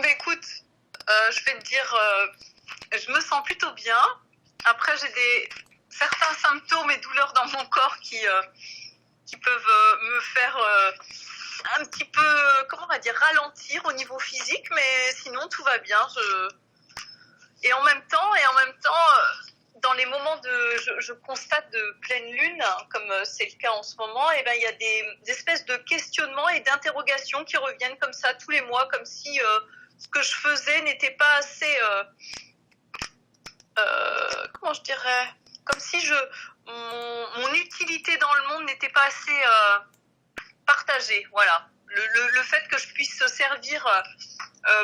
Mais écoute, je vais te dire, je me sens plutôt bien. Après, j'ai certains symptômes et douleurs dans mon corps qui peuvent me faire un petit peu, comment on va dire, ralentir au niveau physique, mais sinon tout va bien. Et en même temps, dans les moments je constate de pleine lune, comme c'est le cas en ce moment, et ben il y a des espèces de questionnements et d'interrogations qui reviennent comme ça tous les mois, comme si ce que je faisais n'était pas assez, comment je dirais, comme si mon utilité dans le monde n'était pas assez partagée. Voilà, le fait que je puisse servir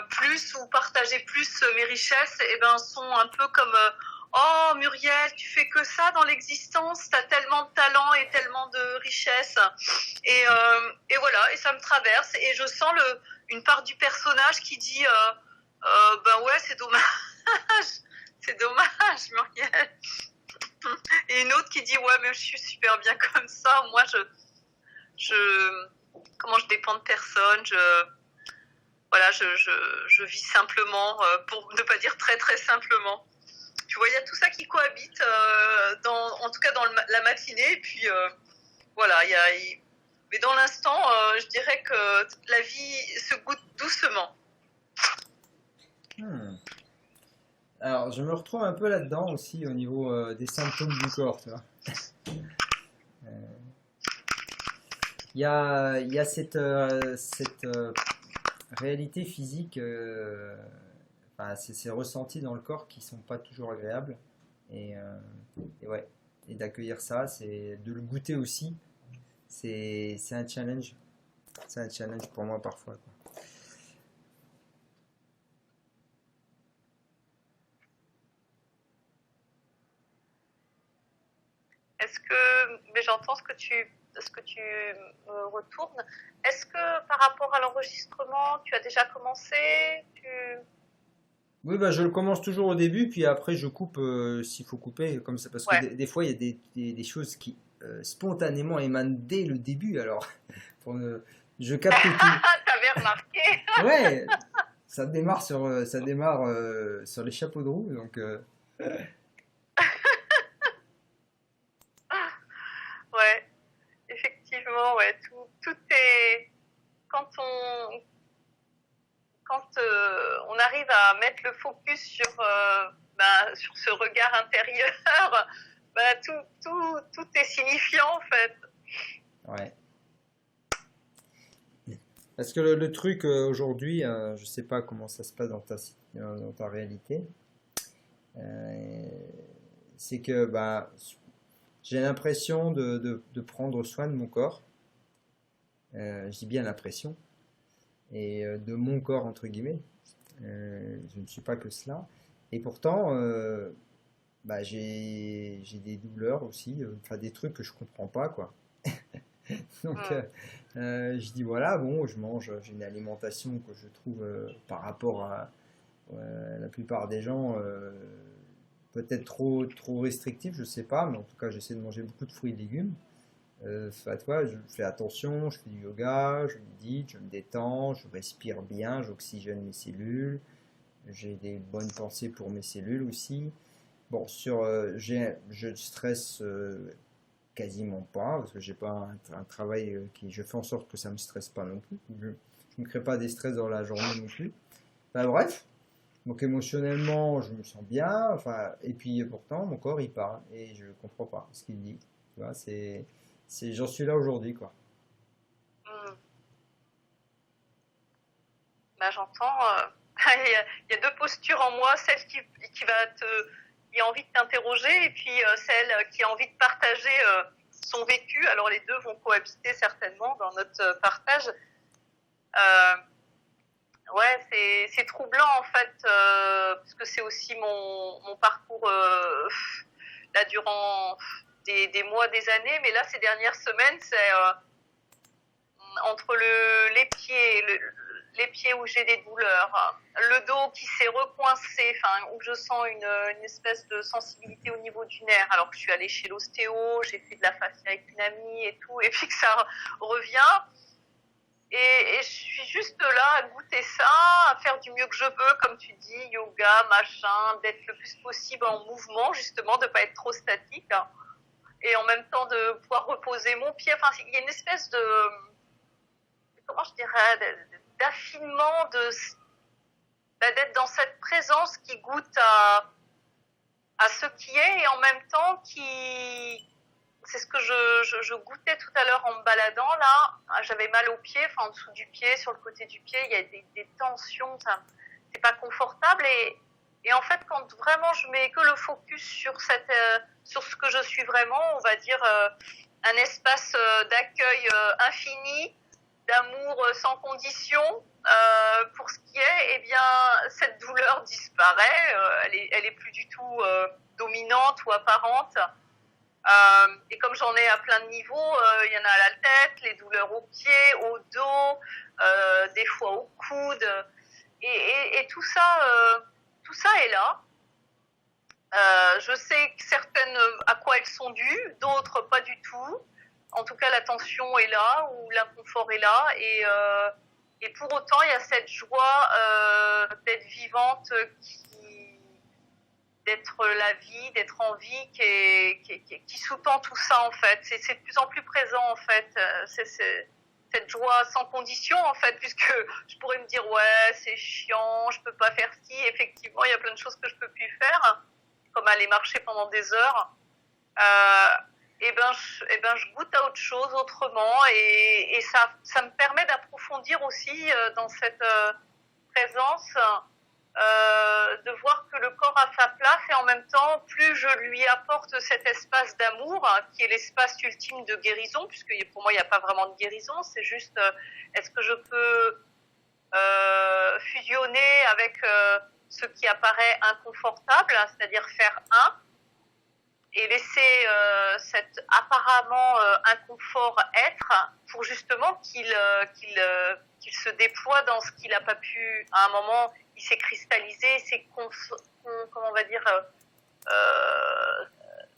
plus ou partager plus mes richesses, et ben sont un peu comme oh Muriel, tu fais que ça dans l'existence, t'as tellement de talent et tellement de richesse, et voilà, et ça me traverse et je sens une part du personnage qui dit ben ouais, c'est dommage, c'est dommage Muriel, et une autre qui dit ouais mais je suis super bien comme ça, moi comment je dépends de personne, voilà, je vis simplement, pour ne pas dire très très simplement. Tu vois, il y a tout ça qui cohabite, en tout cas dans la matinée. Et puis voilà, mais dans l'instant, je dirais que la vie se goûte doucement. Alors, je me retrouve un peu là-dedans aussi au niveau des symptômes du corps, tu vois. Il y a cette réalité physique, enfin, ces ressentis dans le corps qui sont pas toujours agréables. Et, euh, et ouais, et d'accueillir ça, c'est de le goûter aussi. C'est un challenge. C'est un challenge pour moi parfois, quoi. Mais j'entends ce que tu me retournes. Est-ce que par rapport à l'enregistrement, tu as déjà commencé? Oui, bah, je le commence toujours au début, puis après je coupe s'il faut couper, comme ça, parce que Ouais. des fois il y a des choses qui spontanément émanent dès le début, alors je capte tout. T'avais remarqué? Ouais, ça démarre sur les chapeaux de roue, donc Ouais, effectivement, ouais, tout est quand on arrive à mettre le focus sur ce regard intérieur, tout est signifiant en fait. ouais. Parce que le truc aujourd'hui, je sais pas comment ça se passe dans ta réalité, euh, c'est que bah, j'ai l'impression de prendre soin de mon corps. Je dis bien l'impression, et de mon corps entre guillemets. Je ne suis pas que cela. Et pourtant, bah, j'ai des douleurs aussi, enfin des trucs que je comprends pas, quoi. Donc, Mm. je dis voilà, bon, j'ai une alimentation que je trouve par rapport à la plupart des gens peut-être trop restrictive, je sais pas, mais en tout cas, j'essaie de manger beaucoup de fruits et légumes. À toi, je fais attention, je fais du yoga, je médite, je me détends, je respire bien, j'oxygène mes cellules, j'ai des bonnes pensées pour mes cellules aussi. Bon, je stresse quasiment pas, parce que j'ai pas un travail je fais en sorte que ça me stresse pas non plus. Je ne crée pas des stress dans la journée non plus. Enfin, bref, donc émotionnellement, je me sens bien, enfin, et puis pourtant, mon corps il parle, et je comprends pas ce qu'il dit. Tu vois, j'en suis là aujourd'hui, quoi. Mm. Bah, j'entends. Il y a deux postures en moi, celle qui a envie de t'interroger, et puis celle qui a envie de partager son vécu. Alors les deux vont cohabiter certainement dans notre partage. Euh, Ouais, c'est troublant en fait, parce que c'est aussi mon parcours là durant des mois, des années, mais là ces dernières semaines, c'est entre les pieds où j'ai des douleurs, le dos qui s'est recoincé, enfin où je sens une espèce de sensibilité au niveau du nerf, alors que je suis allée chez l'ostéo, j'ai fait de la fascia avec une amie et tout, et puis que ça revient. Et je suis juste là à goûter ça, à faire du mieux que je peux, comme tu dis, yoga, machin, d'être le plus possible en mouvement, justement, de pas être trop statique, hein, et en même temps de pouvoir reposer mon pied. Enfin, il y a une espèce de, comment je dirais, d'affinement, d'être dans cette présence qui goûte à ce qui est et en même temps qui, c'est ce que je goûtais tout à l'heure en me baladant là. J'avais mal au pied, enfin en dessous du pied, sur le côté du pied, il y a des tensions, c'est pas confortable et en fait quand vraiment je mets que le focus sur sur ce que je suis vraiment, on va dire un espace d'accueil infini, d'amour sans condition pour ce qui est, eh bien cette douleur disparaît, elle est plus du tout dominante ou apparente. Et comme j'en ai à plein de niveaux, il y en a à la tête, les douleurs aux pieds, au dos, des fois au coude, et tout ça est là. Je sais que certaines à quoi elles sont dues, d'autres pas du tout. En tout cas, la tension est là ou l'inconfort est là, et pour autant, il y a cette joie d'être vivante, d'être la vie, d'être en vie, qui sous-tend tout ça en fait. C'est de plus en plus présent en fait. C'est cette joie sans condition en fait, puisque je pourrais me dire ouais c'est chiant, je peux pas faire ci. Effectivement, il y a plein de choses que je peux plus faire, comme aller marcher pendant des heures. Je goûte à autre chose autrement et ça me permet d'approfondir aussi dans cette présence, de voir que le corps a sa place et en même temps plus je lui apporte cet espace d'amour qui est l'espace ultime de guérison, puisque pour moi il n'y a pas vraiment de guérison, c'est juste est-ce que je peux fusionner avec ce qui apparaît inconfortable, c'est-à-dire faire un et laisser cet apparemment inconfort être pour justement qu'il se déploie dans ce qu'il n'a pas pu à un moment. Il s'est cristallisé, comment on va dire,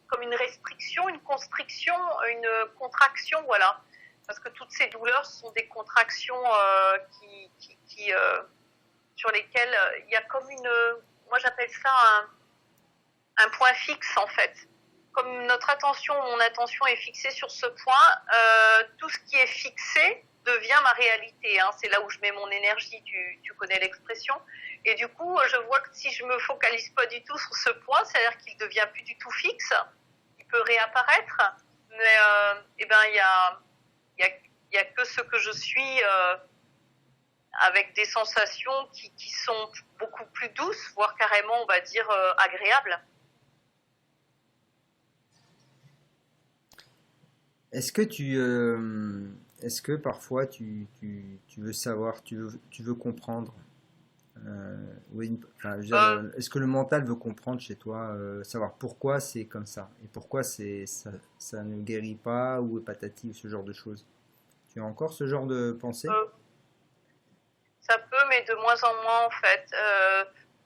comme une restriction, une constriction, une contraction, voilà. Parce que toutes ces douleurs sont des contractions sur lesquelles il y a comme moi j'appelle ça un point fixe en fait. Comme mon attention est fixée sur ce point, tout ce qui est fixé devient ma réalité. Hein. C'est là où je mets mon énergie, tu connais l'expression. Et du coup, je vois que si je me focalise pas du tout sur ce point, c'est-à-dire qu'il devient plus du tout fixe, il peut réapparaître, mais il y a que ce que je suis avec des sensations qui sont beaucoup plus douces, voire carrément, on va dire, agréables. Est-ce que parfois tu veux savoir, tu veux comprendre, oui, enfin, je veux dire, est-ce que le mental veut comprendre chez toi, savoir pourquoi c'est comme ça et pourquoi ça ne guérit pas ou patati ou ce genre de choses? Tu as encore ce genre de pensée? Ça peut, mais de moins en moins en fait.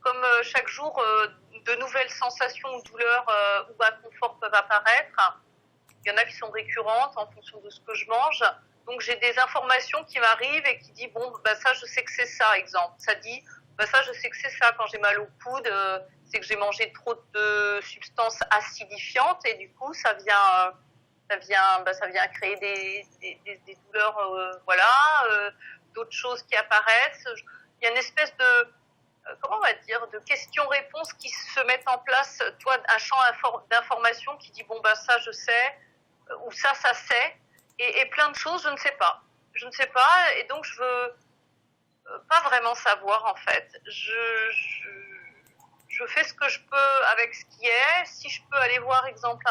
Comme chaque jour, de nouvelles sensations ou douleurs ou inconfort peuvent apparaître. Il y en a qui sont récurrentes en fonction de ce que je mange. Donc j'ai des informations qui m'arrivent et qui disent bon bah ça je sais que c'est ça, exemple. Ça dit bah ça je sais que c'est ça, quand j'ai mal au coude, c'est que j'ai mangé trop de substances acidifiantes et du coup ça vient créer des douleurs, voilà, d'autres choses qui apparaissent. Il y a une espèce de comment on va dire, de questions-réponses qui se mettent en place, toi, un champ d'information qui dit bon ben ça je sais, ou ça sait, et plein de choses je ne sais pas. Je ne sais pas, et donc je veux pas vraiment savoir en fait. Je fais ce que je peux avec ce qui est. Si je peux aller voir, exemple,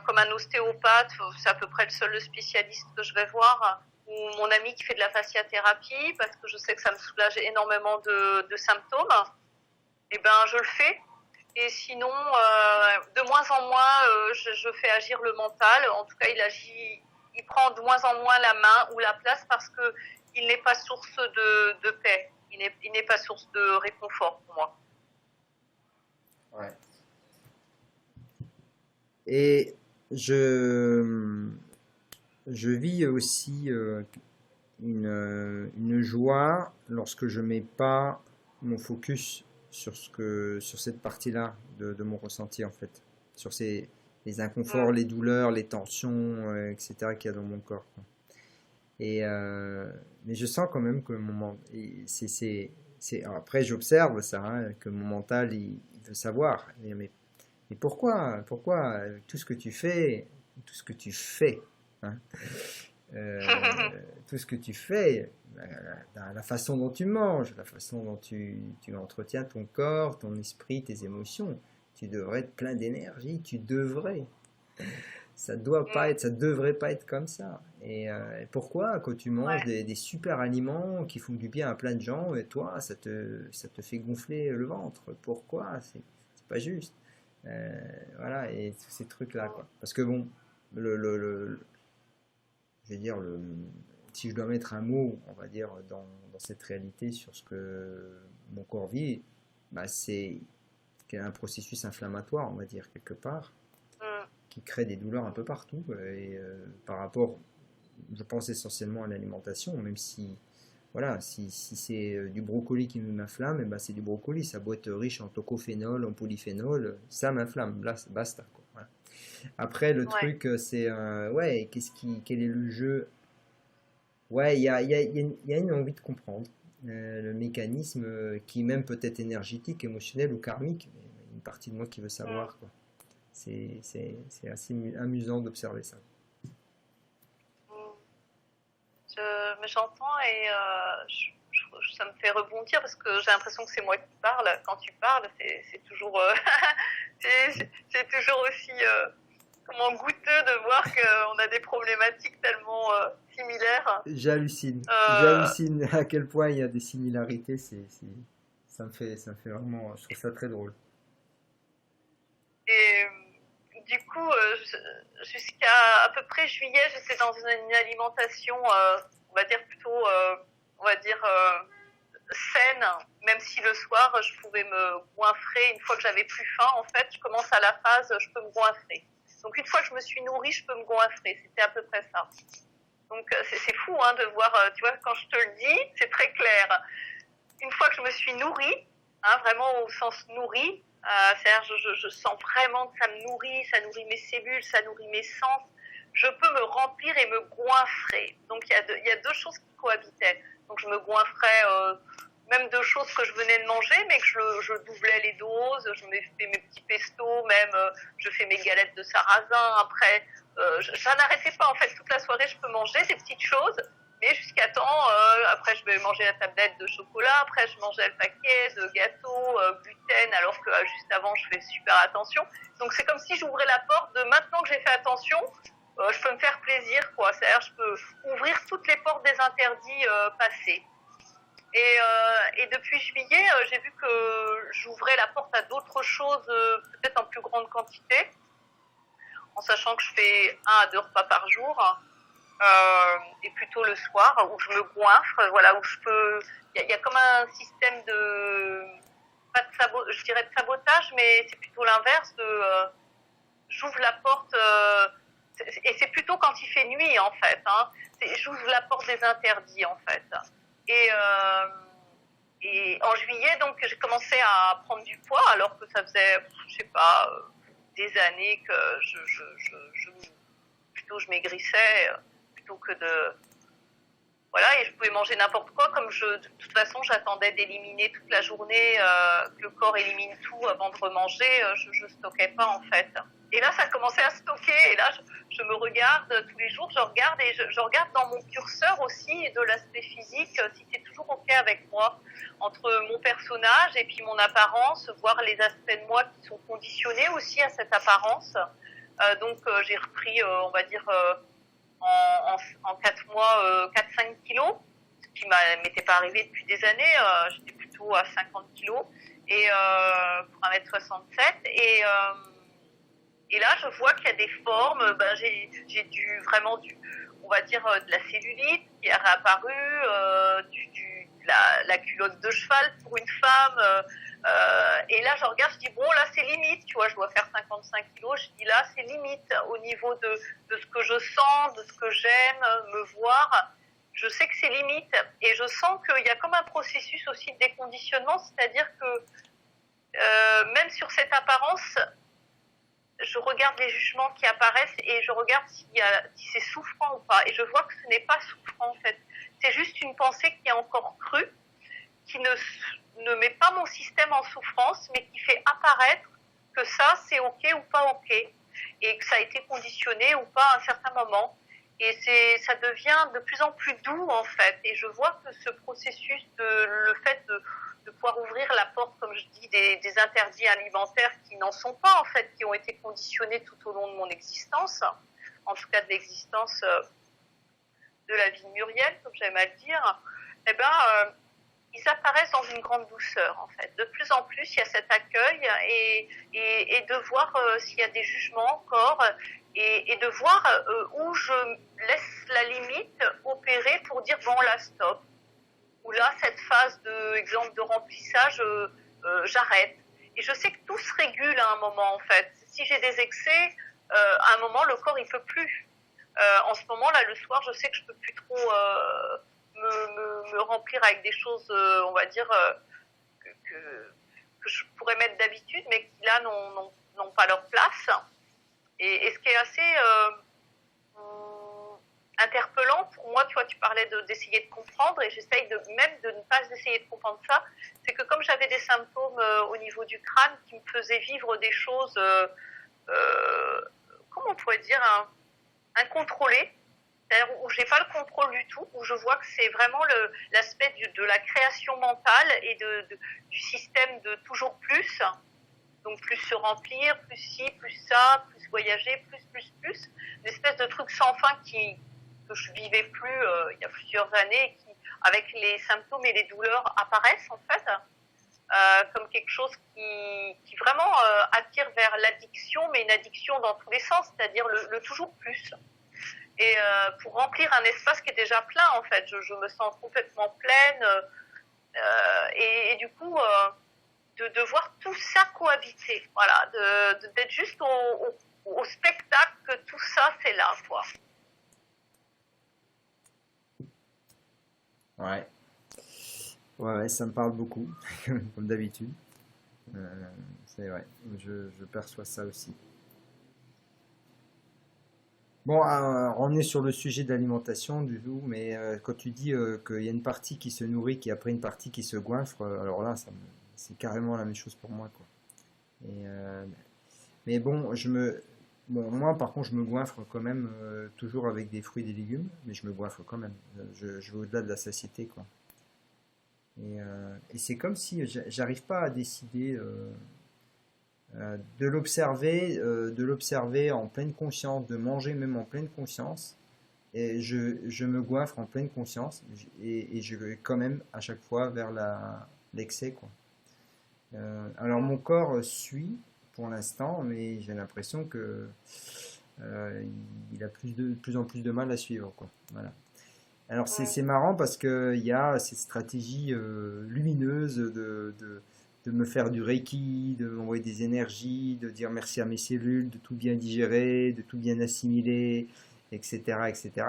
comme un ostéopathe, c'est à peu près le seul spécialiste que je vais voir, ou mon ami qui fait de la fasciathérapie, parce que je sais que ça me soulage énormément de symptômes, et ben je le fais. Et sinon, de moins en moins, je fais agir le mental. En tout cas, il prend de moins en moins la main ou la place parce que il n'est pas source de paix. Il n'est pas source de réconfort pour moi. Ouais. Et je vis aussi une joie lorsque je mets pas mon focus sur cette partie-là de mon ressenti en fait, sur les inconforts, Mm. les douleurs, les tensions, etc. qu'il y a dans mon corps, quoi. Mais je sens quand même que alors après j'observe ça, hein, que mon mental il veut savoir. Mais pourquoi tout ce que tu fais, tout ce que tu fais, hein, tout ce que tu fais, la façon dont tu manges, la façon dont tu entretiens ton corps, ton esprit, tes émotions, tu devrais être plein d'énergie, tu devrais. Ça doit pas Mm. être, ça devrait pas être comme ça. Pourquoi, quand tu manges Ouais. des super aliments qui font du bien à plein de gens, et toi, ça te fait gonfler le ventre? Pourquoi? C'est pas juste. Voilà, et tous ces trucs-là, Mm. quoi. Parce que bon, je vais dire, si je dois mettre un mot, on va dire, dans cette réalité sur ce que mon corps vit, bah, c'est qu'il y a un processus inflammatoire, on va dire, quelque part, Mm. qui crée des douleurs un peu partout. Par rapport, je pense essentiellement à l'alimentation, même si, voilà, si c'est du brocoli qui m'inflamme, et ben c'est du brocoli, ça doit être riche en tocophénol, en polyphénol, ça m'inflamme, là, basta, quoi. Voilà. Après, le Ouais. truc, c'est, ouais, quel est le jeu? Ouais, il y a une envie de comprendre le mécanisme qui même peut être énergétique, émotionnel ou karmique, mais il y a une partie de moi qui veut Mm. savoir, quoi. C'est assez amusant d'observer ça. Mm. Mais j'entends et ça me fait rebondir parce que j'ai l'impression que c'est moi qui parle. Quand tu parles, c'est toujours, c'est toujours aussi comment goûteux de voir qu'on a des problématiques tellement similaires. Euh, J'hallucine à quel point il y a des similarités, ça me fait vraiment, je trouve ça très drôle. et du coup, jusqu'à à peu près juillet, j'étais dans une alimentation, on va dire plutôt, on va dire saine, même si le soir je pouvais me goinfrer une fois que j'avais plus faim. En fait, je commence à la phase, je peux me goinfrer. Donc une fois que je me suis nourrie, je peux me goinfrer. C'était à peu près ça. Donc c'est fou hein, de voir, tu vois, quand je te le dis, c'est très clair. Une fois que je me suis nourrie, hein, vraiment au sens nourri, c'est-à-dire je sens vraiment que ça me nourrit, ça nourrit mes cellules, ça nourrit mes sens, je peux me remplir et me goinfrer. Donc il y a deux choses qui cohabitaient. Donc je me goinfrais même de choses que je venais de manger, mais que je doublais les doses, je me fais mes petits pestos, même je fais mes galettes de sarrasin. Après, ça n'arrêtais pas en fait toute la soirée, je peux manger des petites choses, mais jusqu'à temps, après je vais manger la tablette de chocolat, après je mangeais le paquet de gâteaux, gluten, alors que juste avant je fais super attention. Donc c'est comme si j'ouvrais la porte de maintenant que j'ai fait attention, je peux me faire plaisir, quoi. C'est-à-dire je peux ouvrir toutes les portes des interdits passés. Et depuis juillet, j'ai vu que j'ouvrais la porte à d'autres choses, peut-être en plus grande quantité, en sachant que je fais 1 à 2 repas par jour, et plutôt le soir où je me goinfre, voilà, où je peux. Il y a comme un système de pas de je dirais de sabotage, mais c'est plutôt l'inverse. J'ouvre la porte et c'est plutôt quand il fait nuit en fait. Hein, j'ouvre la porte des interdits en fait. Et et en juillet, donc, j'ai commencé à prendre du poids, alors que ça faisait, je sais pas, des années que plutôt je maigrissais, plutôt que de, voilà, et je pouvais manger n'importe quoi, comme de toute façon, j'attendais d'éliminer toute la journée, que le corps élimine tout avant de remanger, je stockais pas, en fait. Et là, ça a commencé à stocker, et là, je me regarde tous les jours, je regarde, et je regarde dans mon curseur aussi, de l'aspect physique, si c'est toujours OK avec moi, entre mon personnage et puis mon apparence, voir les aspects de moi qui sont conditionnés aussi à cette apparence. Donc, j'ai repris, on va dire, en 4 mois 4-5 kilos, ce qui m'était pas arrivé depuis des années. J'étais plutôt à 50 kilos et pour 1,67 m. Et là, je vois qu'il y a des formes. J'ai on va dire, de la cellulite qui est réapparue, la culotte de cheval pour une femme. Et là, je regarde, je dis, bon, là, c'est limite, tu vois, je dois faire 55 kilos. Je dis, là, c'est limite au niveau de ce que je sens, de ce que j'aime me voir. je sais que c'est limite et je sens qu'il y a comme un processus aussi de déconditionnement, c'est-à-dire que même sur cette apparence, je regarde les jugements qui apparaissent et je regarde si c'est souffrant ou pas. Et je vois que ce n'est pas souffrant en fait. C'est juste une pensée qui est encore crue, qui ne met pas mon système en souffrance, mais qui fait apparaître que ça c'est ok ou pas ok. Et que ça a été conditionné ou pas à un certain moment. Et ça devient de plus en plus doux en fait. Et je vois que ce processus, le fait de pouvoir ouvrir la porte, comme je dis, des interdits alimentaires qui n'en sont pas en fait, qui ont été conditionnés tout au long de mon existence, en tout cas de l'existence de la vie de Muriel, comme j'aime à le dire, eh ben, ils apparaissent dans une grande douceur en fait. De plus en plus, il y a cet accueil et de voir s'il y a des jugements encore et de voir où je laisse la limite opérer pour dire bon là stop. Ou là, cette phase de remplissage, j'arrête. Et je sais que tout se régule à un moment, en fait. Si j'ai des excès, à un moment, le corps, il peut plus. En ce moment, là, le soir, je sais que je peux plus trop me remplir avec des choses, on va dire, que je pourrais mettre d'habitude, mais qui, là, n'ont pas leur place. Et ce qui est assez interpellant pour moi, tu vois, tu parlais d'essayer de comprendre et j'essaye même de ne pas essayer de comprendre ça, c'est que comme j'avais des symptômes au niveau du crâne qui me faisaient vivre des choses, comment on pourrait dire, incontrôlées, c'est-à-dire où j'ai pas le contrôle du tout, où je vois que c'est vraiment l'aspect de la création mentale et du système de toujours plus, donc plus se remplir, plus ci, plus ça, plus voyager, plus, une espèce de truc sans fin que je vivais plus il y a plusieurs années, qui, avec les symptômes et les douleurs apparaissent en fait, comme quelque chose qui vraiment attire vers l'addiction, mais une addiction dans tous les sens, c'est-à-dire le toujours plus. Et pour remplir un espace qui est déjà plein en fait, je me sens complètement pleine et du coup de voir tout ça cohabiter, voilà, d'être juste au spectacle que tout ça c'est là quoi. Ouais. Ouais, ça me parle beaucoup, comme d'habitude. C'est vrai, je perçois ça aussi. Bon, on est sur le sujet de l'alimentation du tout, mais quand tu dis qu'il y a une partie qui se nourrit, qui après une partie qui se goinfre, alors là, c'est carrément la même chose pour moi, quoi. Et, mais bon, moi par contre, je me goinfre quand même toujours avec des fruits et des légumes, mais je me goinfre quand même. Je vais au-delà de la satiété, quoi. Et c'est comme si j'arrive pas à décider de l'observer en pleine conscience, de manger même en pleine conscience. Et je me goinfre en pleine conscience et je vais quand même à chaque fois vers l'excès, quoi. Alors mon corps suit pour l'instant, mais j'ai l'impression que il a de plus en plus de mal à suivre, quoi. Voilà. Alors c'est marrant parce qu'il y a cette stratégie lumineuse de me faire du reiki, de m'envoyer des énergies, de dire merci à mes cellules, de tout bien digérer, de tout bien assimiler, etc., etc.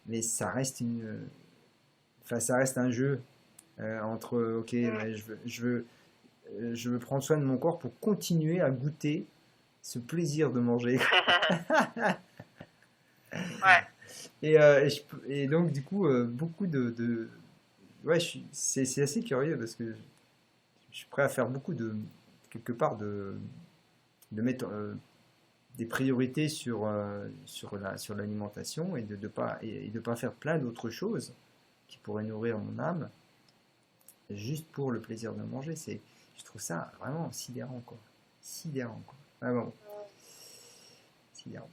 Mais ça reste un jeu entre ok, mais je veux prendre soin de mon corps pour continuer à goûter ce plaisir de manger. Ouais. Et donc du coup beaucoup ouais, c'est assez curieux parce que je suis prêt à faire beaucoup quelque part de mettre des priorités sur l'alimentation et de pas faire plein d'autres choses qui pourraient nourrir mon âme juste pour le plaisir de manger. Je trouve ça vraiment sidérant, quoi. Sidérant, quoi. Vraiment. Sidérant.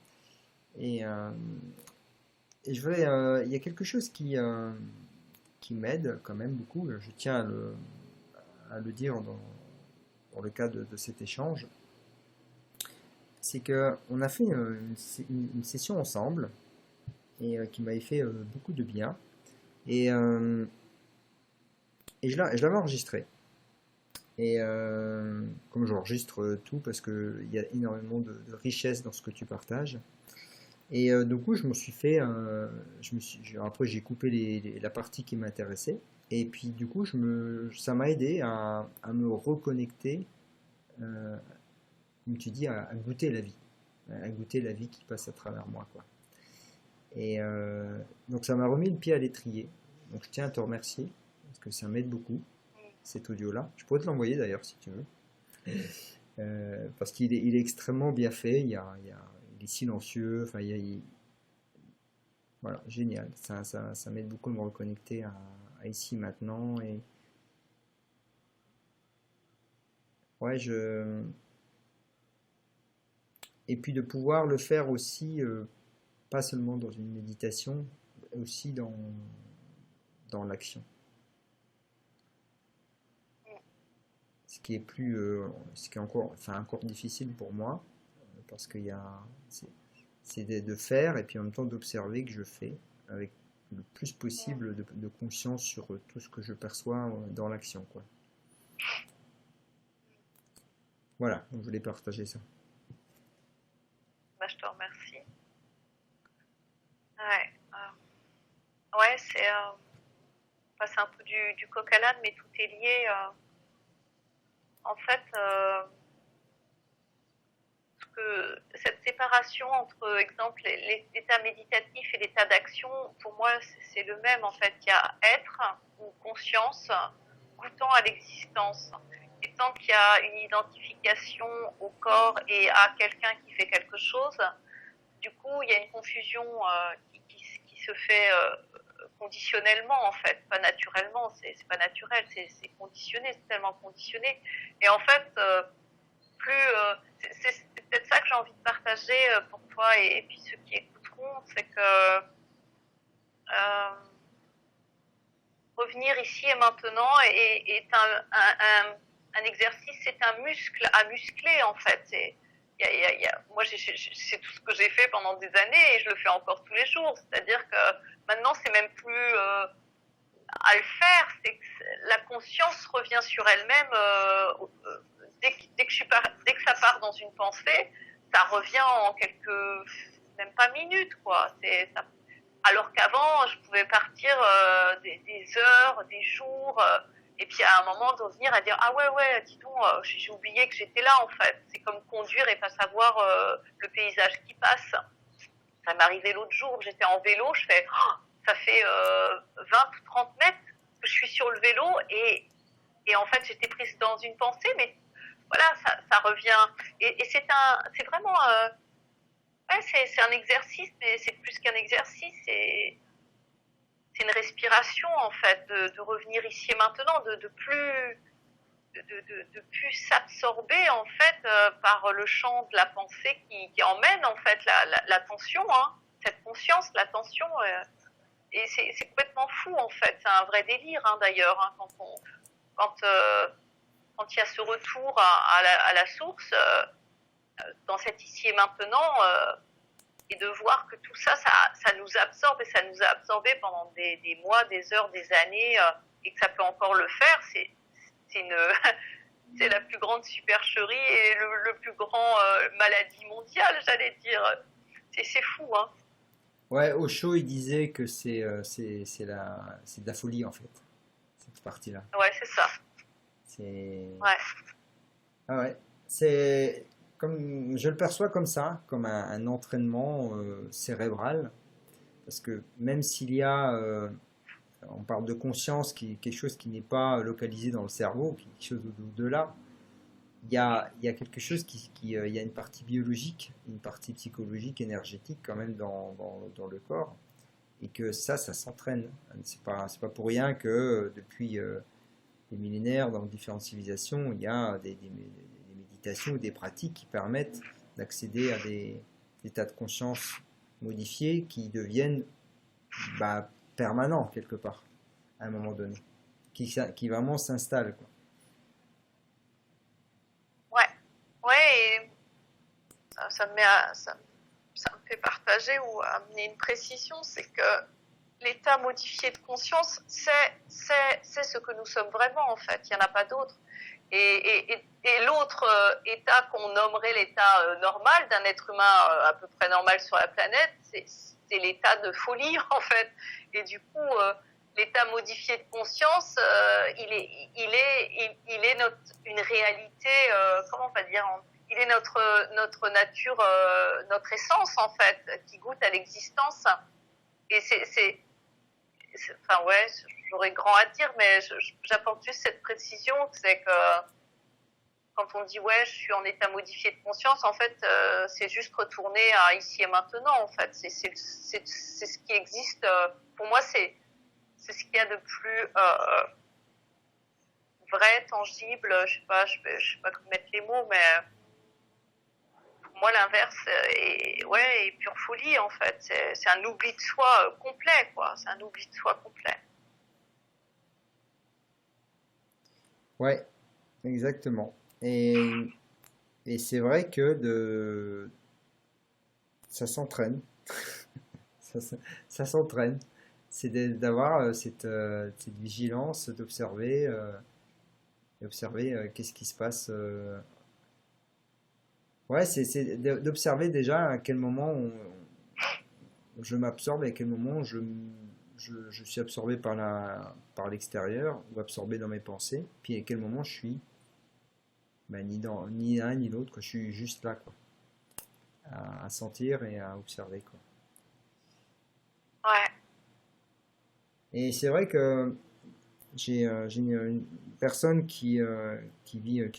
Et je voulais, il y a quelque chose qui m'aide quand même beaucoup. Je tiens à le dire dans le cadre de cet échange. C'est que on a fait une session ensemble et qui m'avait fait beaucoup de bien. Et je l'avais enregistré. Et comme j'enregistre tout parce qu'il y a énormément de richesse dans ce que tu partages. Et du coup, je me suis fait, après j'ai coupé la partie qui m'intéressait. Et puis du coup, ça m'a aidé à me reconnecter, euh, comme tu dis, à goûter la vie, à goûter la vie qui passe à travers moi, quoi. Et donc ça m'a remis le pied à l'étrier. Donc je tiens à te remercier parce que ça m'aide beaucoup, cet audio-là. Je pourrais te l'envoyer d'ailleurs si tu veux. Parce qu'il est extrêmement bien fait. Il est silencieux. Enfin, voilà, génial. Ça m'aide beaucoup à me reconnecter à ici maintenant. Et ouais, et puis de pouvoir le faire aussi, pas seulement dans une méditation, aussi dans l'action. Ce qui est encore, enfin, encore difficile pour moi, parce qu'il y a, c'est de faire et puis en même temps d'observer que je fais avec le plus possible de conscience sur tout ce que je perçois dans l'action, quoi. Voilà, donc je voulais partager ça. Bah, je te remercie. Ouais, ouais enfin, c'est un peu du coq à l'âne, mais tout est lié. En fait, cette séparation entre, exemple, l'état méditatif et l'état d'action, pour moi, c'est le même. En fait, il y a être ou conscience goûtant à l'existence. Et tant qu'il y a une identification au corps et à quelqu'un qui fait quelque chose, du coup, il y a une confusion qui se fait conditionnellement, en fait, pas naturellement. C'est pas naturel, c'est conditionné, c'est tellement conditionné. Et en fait, c'est peut-être ça que j'ai envie de partager pour toi et puis ceux qui écouteront, c'est que revenir ici et maintenant est un exercice, c'est un muscle à muscler en fait. Moi, c'est tout ce que j'ai fait pendant des années et je le fais encore tous les jours. C'est-à-dire que maintenant, c'est même plus à le faire, c'est que la conscience revient sur elle-même dès que ça part dans une pensée, ça revient en quelques, même pas minutes, quoi. Alors qu'avant, je pouvais partir des heures, des jours, et puis à un moment de revenir à dire ah ouais, dis donc, j'ai oublié que j'étais là en fait. C'est comme conduire et pas savoir le paysage qui passe. Ça m'est arrivé l'autre jour, j'étais en vélo, je fais ça fait 20 ou 30 mètres que je suis sur le vélo et en fait j'étais prise dans une pensée, mais voilà, ça revient. Et c'est vraiment, ouais, c'est un exercice, mais c'est plus qu'un exercice, c'est une respiration en fait, de revenir ici et maintenant, de plus s'absorber en fait par le champ de la pensée qui emmène en fait l'attention, hein, cette conscience, l'attention. Et c'est complètement fou en fait, c'est un vrai délire hein, d'ailleurs hein, quand quand il y a ce retour à la source dans cet ici et maintenant et de voir que tout ça, ça nous absorbe et ça nous a absorbé pendant des mois, des heures, des années et que ça peut encore le faire, une c'est la plus grande supercherie et le plus grand maladie mondiale, j'allais dire. C'est fou, hein. Ouais, Osho, il disait que c'est de la folie en fait, cette partie-là. Ouais, c'est ça. C'est, Ouais. ah ouais, c'est comme, je le perçois comme ça, comme un entraînement cérébral, parce que même s'il y a, on parle de conscience, quelque chose qui n'est pas localisé dans le cerveau, quelque chose au-delà, il y a quelque chose il y a une partie biologique, une partie psychologique, énergétique quand même dans le corps, et que ça s'entraîne. C'est pas pour rien que depuis des millénaires, dans différentes civilisations, il y a des méditations ou des pratiques qui permettent d'accéder à des états de conscience modifiés qui deviennent bah, permanents quelque part, à un moment donné, qui vraiment s'installent, quoi. Ouais. Ouais, et ça me fait partager ou amener une précision, c'est que l'état modifié de conscience, c'est ce que nous sommes vraiment, en fait. Il n'y en a pas d'autre. Et l'autre état qu'on nommerait l'état normal d'un être humain à peu près normal sur la planète, c'est l'état de folie, en fait. Et du coup, l'état modifié de conscience, il est une réalité, comment on va dire, il est notre nature, notre essence, en fait, qui goûte à l'existence. Et enfin, ouais, j'aurais grand à dire, mais j'apporte juste cette précision, c'est que quand on dit ouais, je suis en état modifié de conscience, en fait, c'est juste retourner à ici et maintenant, en fait. C'est ce qui existe. Pour moi, c'est ce qu'il y a de plus vrai, tangible. Je sais pas comment mettre les mots, mais pour moi, l'inverse est pure folie, en fait. C'est un oubli de soi complet, quoi. C'est un oubli de soi complet. Ouais, exactement. Et, et c'est vrai que ça s'entraîne. Ça, ça s'entraîne. C'est d'avoir cette vigilance, d'observer, qu'est-ce qui se passe. Ouais, c'est d'observer déjà à quel moment je m'absorbe et à quel moment je suis absorbé par l'extérieur ou absorbé dans mes pensées, puis à quel moment je suis ni l'un ni l'autre, quoi. Je suis juste là, quoi, à sentir et à observer, quoi. Ouais. Et c'est vrai que j'ai une personne qui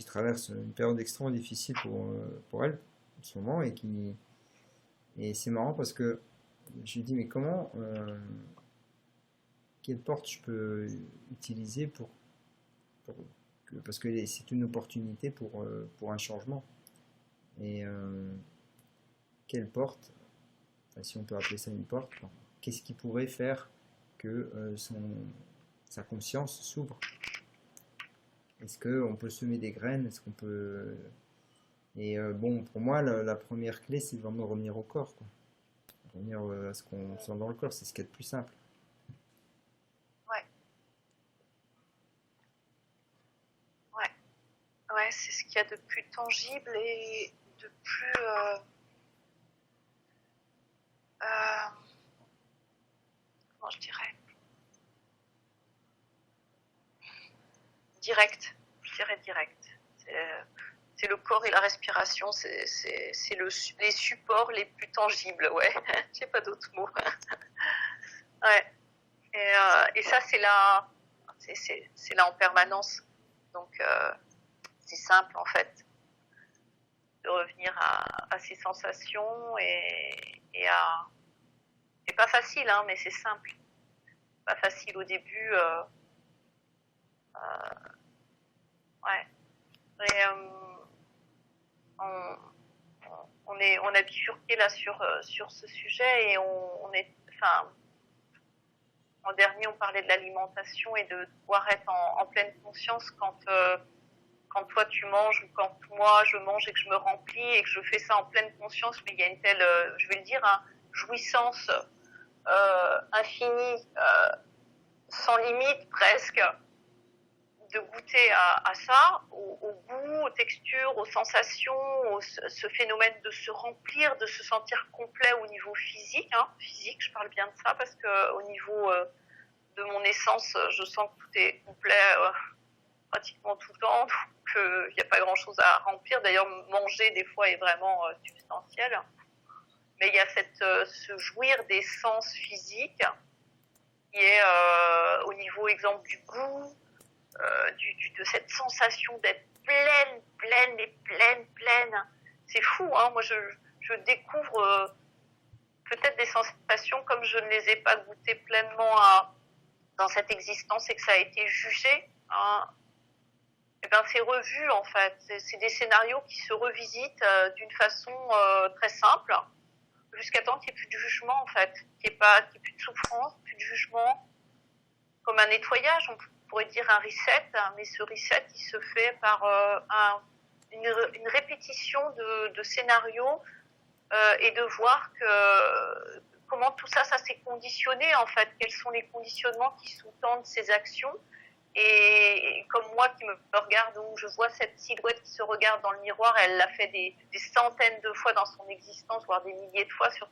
traverse une période extrêmement difficile pour elle en ce moment et c'est marrant parce que je lui dis mais quelle porte je peux utiliser pour parce que c'est une opportunité pour un changement et quelle porte, enfin, si on peut appeler ça une porte, enfin, qu'est-ce qui pourrait faire que sa conscience s'ouvre. Est-ce qu'on peut semer des graines? Est-ce qu'on peut... Et bon, pour moi, la première clé, c'est de vraiment revenir au corps, quoi. Revenir à ce qu'on sent dans le corps, c'est ce qui est le plus simple. Ouais. Ouais. Ouais, c'est ce qu'il y a de plus tangible et de plus... comment je dirais? Direct. Je dirais direct. C'est le corps et la respiration, c'est les supports les plus tangibles, ouais. J'ai pas d'autres mots. Ouais. Et ça, c'est là en permanence. Donc, c'est simple, en fait, de revenir à ces sensations et à... C'est pas facile, hein, mais c'est simple. Pas facile au début. Ouais. Et, on a bifurqué là sur ce sujet et enfin, en dernier, on parlait de l'alimentation et de pouvoir être en pleine conscience quand toi tu manges ou quand moi je mange et que je me remplis et que je fais ça en pleine conscience, mais il y a une telle, je vais le dire, hein, jouissance infinie, sans limite presque, de goûter à ça, au goût, aux textures, aux sensations, ce phénomène de se remplir, de se sentir complet au niveau physique, hein, physique, je parle bien de ça parce que au niveau de mon essence, je sens que tout est complet pratiquement tout le temps, donc il n'y a pas grand chose à remplir. D'ailleurs, manger des fois est vraiment substantiel. Mais il y a ce jouir des sens physiques qui est au niveau, exemple, du goût, de cette sensation d'être pleine. C'est fou, hein. Moi, je découvre peut-être des sensations comme je ne les ai pas goûtées pleinement dans cette existence et que ça a été jugé, hein. Et ben, c'est revu, en fait. C'est des scénarios qui se revisitent d'une façon très simple, jusqu'à temps qu'il n'y ait plus de jugement, en fait, qu'il n'y ait plus de souffrance, plus de jugement, comme un nettoyage, on pourrait dire un reset, mais ce reset, il se fait par une répétition de scénarios et de voir comment tout ça, ça s'est conditionné en fait, quels sont les conditionnements qui sous-tendent ces actions. Et comme moi qui me regarde, où je vois cette silhouette qui se regarde dans le miroir, elle l'a fait des centaines de fois dans son existence, voire des milliers de fois, surtout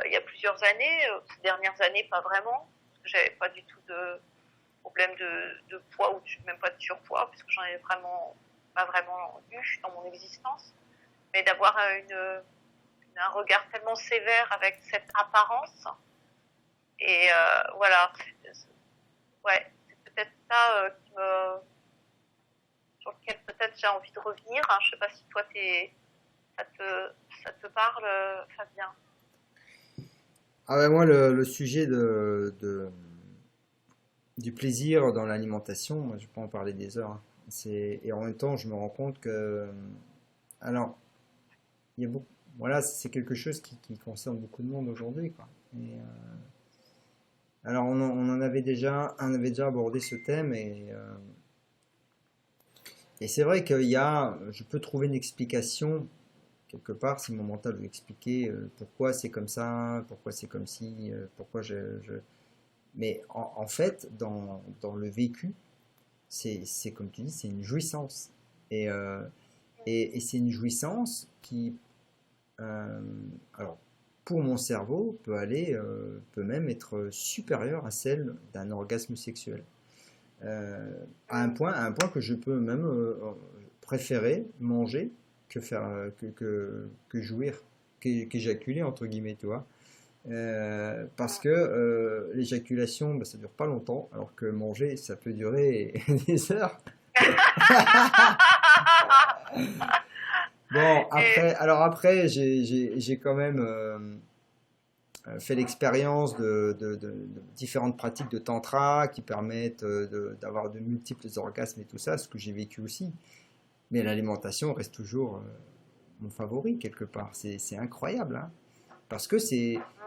il y a plusieurs années. Ces dernières années, pas vraiment, parce que j'avais pas du tout de problème de poids ou même pas de surpoids, parce que j'en ai pas vraiment eu dans mon existence. Mais d'avoir un regard tellement sévère avec cette apparence, et voilà, ouais. Peut-être ça sur lequel peut-être j'ai envie de revenir. Hein. Je ne sais pas si toi ça te parle, Fabien. Ah ouais, moi, le sujet du plaisir dans l'alimentation, moi, je peux en parler des heures, hein. Et en même temps, je me rends compte que, alors, il y a beaucoup, voilà, c'est quelque chose qui concerne beaucoup de monde aujourd'hui, quoi. Alors, on avait déjà abordé ce thème et c'est vrai je peux trouver une explication quelque part si mon mental veut expliquer pourquoi c'est comme ça, pourquoi c'est comme ci, pourquoi Mais en fait, dans le vécu, c'est comme tu dis, c'est une jouissance. Et, euh, et c'est une jouissance qui, euh, alors, pour mon cerveau, peut même être supérieure à celle d'un orgasme sexuel. À un point que je peux même préférer manger que que jouir, qu'éjaculer entre guillemets, tu vois. Parce que l'éjaculation, bah, ça dure pas longtemps, alors que manger, ça peut durer des heures. Bon, alors après, j'ai quand même fait l'expérience de différentes pratiques de tantra qui permettent d'avoir de multiples orgasmes et tout ça, ce que j'ai vécu aussi. Mais l'alimentation reste toujours mon favori quelque part. C'est incroyable, hein. Parce que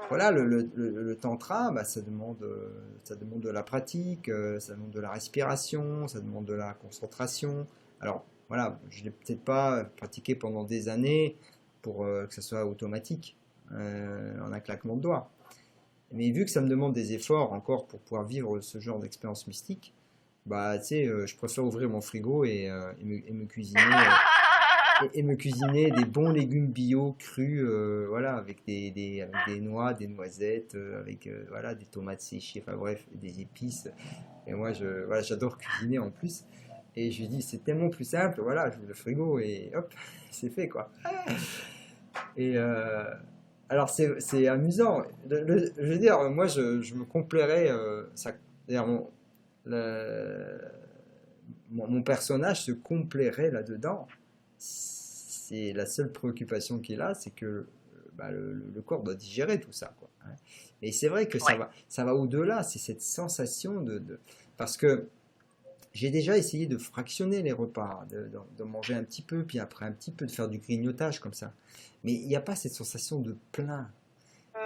voilà, le tantra, bah, ça demande de la pratique, ça demande de la respiration, ça demande de la concentration. Alors, voilà, je ne l'ai peut-être pas pratiqué pendant des années pour que ça soit automatique, en un claquement de doigts. Mais vu que ça me demande des efforts encore pour pouvoir vivre ce genre d'expérience mystique, bah, tu sais, je préfère ouvrir mon frigo et me cuisiner. Et me cuisiner des bons légumes bio crus, voilà, avec avec des noix, des noisettes, avec voilà, des tomates séchées, enfin bref, des épices. Et moi, voilà, j'adore cuisiner en plus. Et je lui dis, c'est tellement plus simple, voilà, j'ouvre le frigo et hop, c'est fait quoi. Et alors, c'est amusant. Je veux dire, moi, je me complairais, c'est-à-dire le- mon personnage se complairait là-dedans. C'est la seule préoccupation qu'il a, c'est que bah, le corps doit digérer tout ça, quoi, hein. Et c'est vrai que Ouais. ça va au-delà, c'est cette sensation Parce que j'ai déjà essayé de fractionner les repas, de manger un petit peu, puis après un petit peu, de faire du grignotage comme ça. Mais il n'y a pas cette sensation de plein.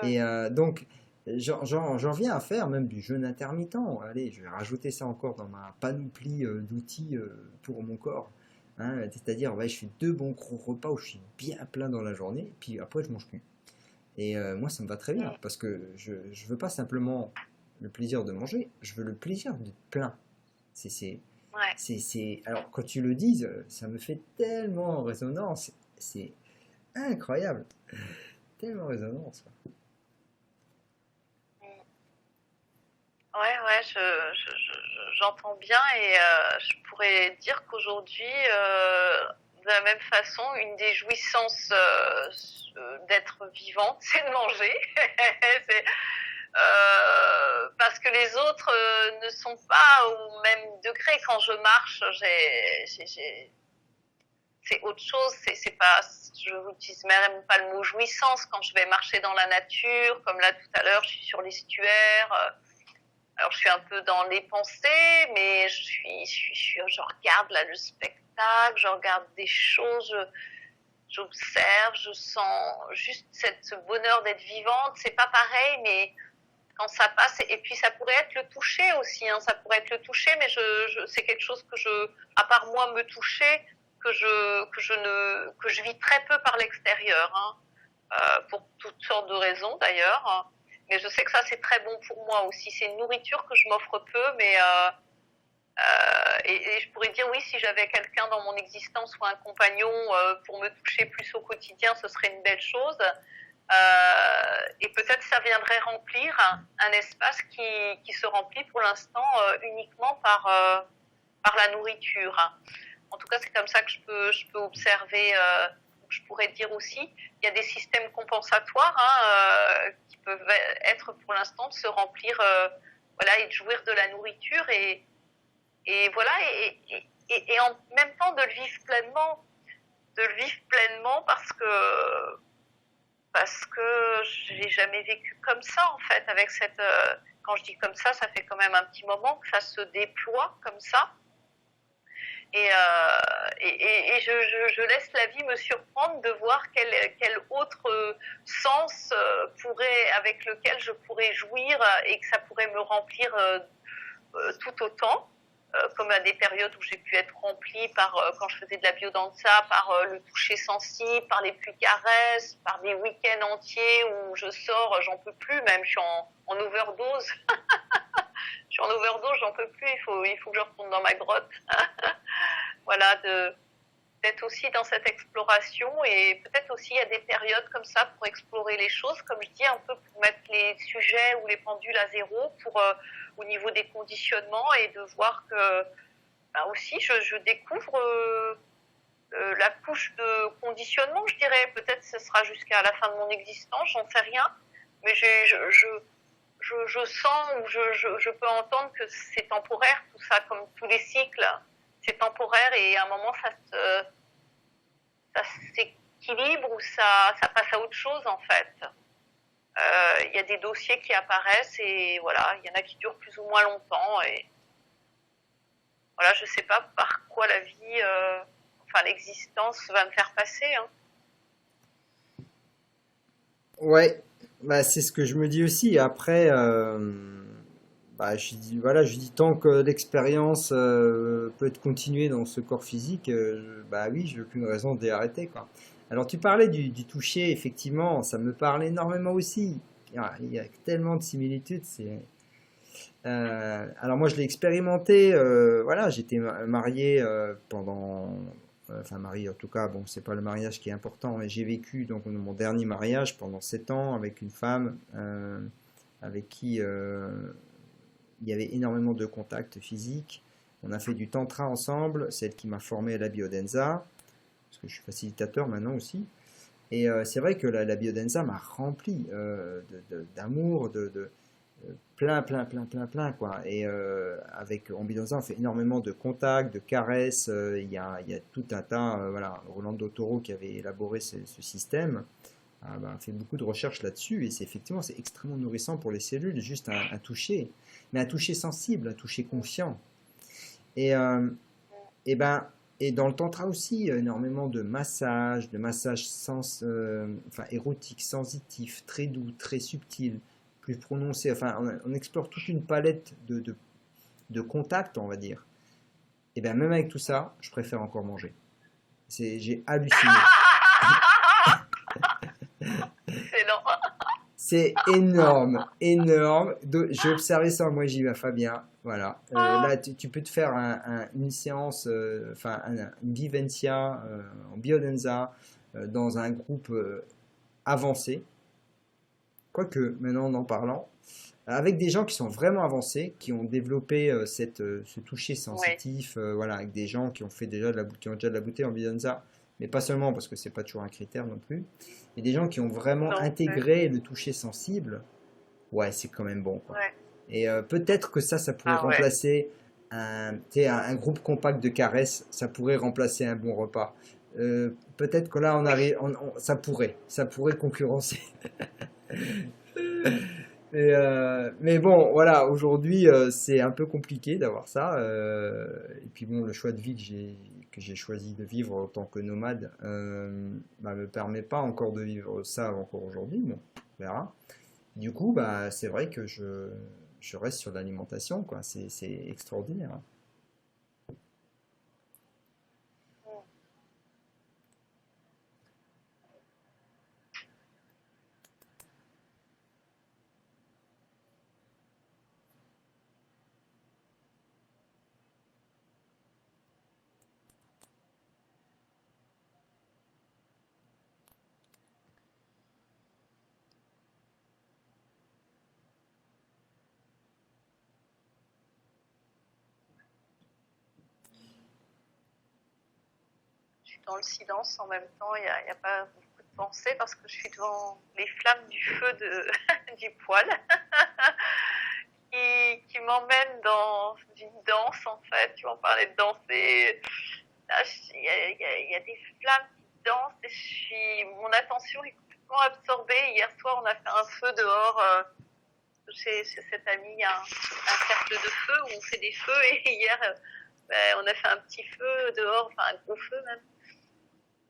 Mm. Et donc, j'en viens à faire même du jeûne intermittent. Allez, je vais rajouter ça encore dans ma panoplie d'outils pour mon corps, hein. C'est-à-dire, ouais, je fais deux bons gros repas où je suis bien plein dans la journée, puis après, je mange plus. Et moi, ça me va très bien, Mm. parce que je veux pas simplement le plaisir de manger, je veux le plaisir d'être plein. C'est, Ouais. Alors, quand tu le dis, ça me fait tellement en résonance. C'est incroyable. Tellement en résonance, quoi. Mm. Ouais, j'entends bien et je pourrais dire qu'aujourd'hui, de la même façon, une des jouissances d'être vivante, c'est de manger. C'est, parce que les autres ne sont pas au même degré. Quand je marche, c'est autre chose. C'est pas, je n'utilise même pas le mot jouissance quand je vais marcher dans la nature. Comme là tout à l'heure, je suis sur l'estuaire. Alors je suis un peu dans les pensées, mais je regarde là le spectacle, je regarde des choses, j'observe, je sens juste ce bonheur d'être vivante. C'est pas pareil, mais quand ça passe, et puis ça pourrait être le toucher aussi, hein, ça pourrait être le toucher, mais c'est quelque chose à part moi me toucher, que je vis très peu par l'extérieur, hein. pour toutes sortes de raisons d'ailleurs. Mais je sais que ça, c'est très bon pour moi aussi. C'est une nourriture que je m'offre peu, mais et je pourrais dire oui, si j'avais quelqu'un dans mon existence ou un compagnon pour me toucher plus au quotidien, ce serait une belle chose. Et peut-être ça viendrait remplir un espace qui se remplit pour l'instant uniquement par la nourriture. En tout cas, c'est comme ça que je peux observer. Je pourrais dire aussi, il y a des systèmes compensatoires qui peuvent être pour l'instant de se remplir, voilà, et de jouir de la nourriture et voilà, et en même temps de le vivre pleinement parce que j'ai jamais vécu comme ça en fait avec cette quand je dis comme ça fait quand même un petit moment que ça se déploie comme ça et je laisse la vie me surprendre de voir quel autre sens pourrait avec lequel je pourrais jouir et que ça pourrait me remplir tout autant comme à des périodes où j'ai pu être remplie par quand je faisais de la biodanza, par le toucher sensible, par les pluies caresses, par des week-ends entiers où je sors, j'en peux plus, même je suis en overdose. Je suis en overdose, j'en peux plus, il faut que je retourne dans ma grotte. Voilà, d'être aussi dans cette exploration et peut-être aussi il y a des périodes comme ça pour explorer les choses, comme je dis, un peu pour mettre les sujets ou les pendules à zéro pour au niveau des conditionnements et de voir que bah aussi je découvre la couche de conditionnement, je dirais. Peut-être ce sera jusqu'à la fin de mon existence, j'en sais rien, mais je sens ou je peux entendre que c'est temporaire tout ça, comme tous les cycles, c'est temporaire et à un moment ça s'équilibre ou ça passe à autre chose en fait. Il y a des dossiers qui apparaissent et voilà, il y en a qui durent plus ou moins longtemps et voilà, je sais pas par quoi la vie, enfin l'existence va me faire passer. Hein. Ouais, bah, c'est ce que je me dis aussi. Après, bah, je dis, voilà, je dis tant que l'expérience peut être continuée dans ce corps physique, bah oui, je n'ai aucune raison d'y arrêter, quoi. Alors, tu parlais du toucher, effectivement, ça me parle énormément aussi. Il y a tellement de similitudes. Alors, moi, je l'ai expérimenté. Voilà, j'étais marié pendant. Enfin, marié en tout cas, bon, c'est pas le mariage qui est important, mais j'ai vécu donc mon dernier mariage pendant 7 ans avec une femme avec qui il y avait énormément de contacts physiques. On a fait du tantra ensemble, celle qui m'a formé à la biodenza, parce que je suis facilitateur maintenant aussi. Et c'est vrai que la biodenza m'a rempli d'amour, plein, quoi. Et avec en biodenza, on fait énormément de contacts, de caresses. Il y a tout un tas, voilà, Rolando Toro qui avait élaboré ce système a fait beaucoup de recherches là-dessus et c'est effectivement c'est extrêmement nourrissant pour les cellules, juste un toucher, mais un toucher sensible, un toucher conscient. Et, et ben et dans le tantra aussi, énormément de massages enfin érotiques, sensitifs, très doux, très subtils, plus prononcés. Enfin, on explore toute une palette de contacts, on va dire. Et ben même avec tout ça, je préfère encore manger. J'ai halluciné. C'est non. C'est énorme, énorme. J'ai observé ça, moi j'y vais, Fabien. Voilà. Là, tu peux te faire une séance, enfin une vivencia en biodenza dans un groupe avancé. Quoique, maintenant en parlant, avec des gens qui sont vraiment avancés, qui ont développé ce toucher Oui. sensitif, voilà, avec des gens qui ont fait déjà qui ont déjà de la bouteille en biodenza, mais pas seulement parce que c'est pas toujours un critère non plus. Et des gens qui ont vraiment Non. intégré le toucher sensible, ouais, c'est quand même bon, quoi. Ouais. Et peut-être que ça pourrait Ah ouais. remplacer tu sais, un groupe compact de caresses, ça pourrait remplacer un bon repas. Peut-être que là, on Oui. arrive, ça pourrait concurrencer. Mais bon, voilà, aujourd'hui, c'est un peu compliqué d'avoir ça. Et puis bon, le choix de vie que j'ai choisi de vivre en tant que nomade bah, me permet pas encore de vivre ça encore aujourd'hui. Bon, on verra. Du coup, bah, c'est vrai que je reste sur l'alimentation, quoi. C'est extraordinaire. Hein. dans le silence en même temps. Il y a pas beaucoup de pensée parce que je suis devant les flammes du feu du poêle qui m'emmène dans une danse en fait. Tu m'en parlais de danser. Là, il y a des flammes qui dansent et mon attention est complètement absorbée. Hier soir, on a fait un feu dehors. Chez cette amie, il y a un cercle de feu où on fait des feux et hier, on a fait un petit feu dehors, enfin un gros feu même.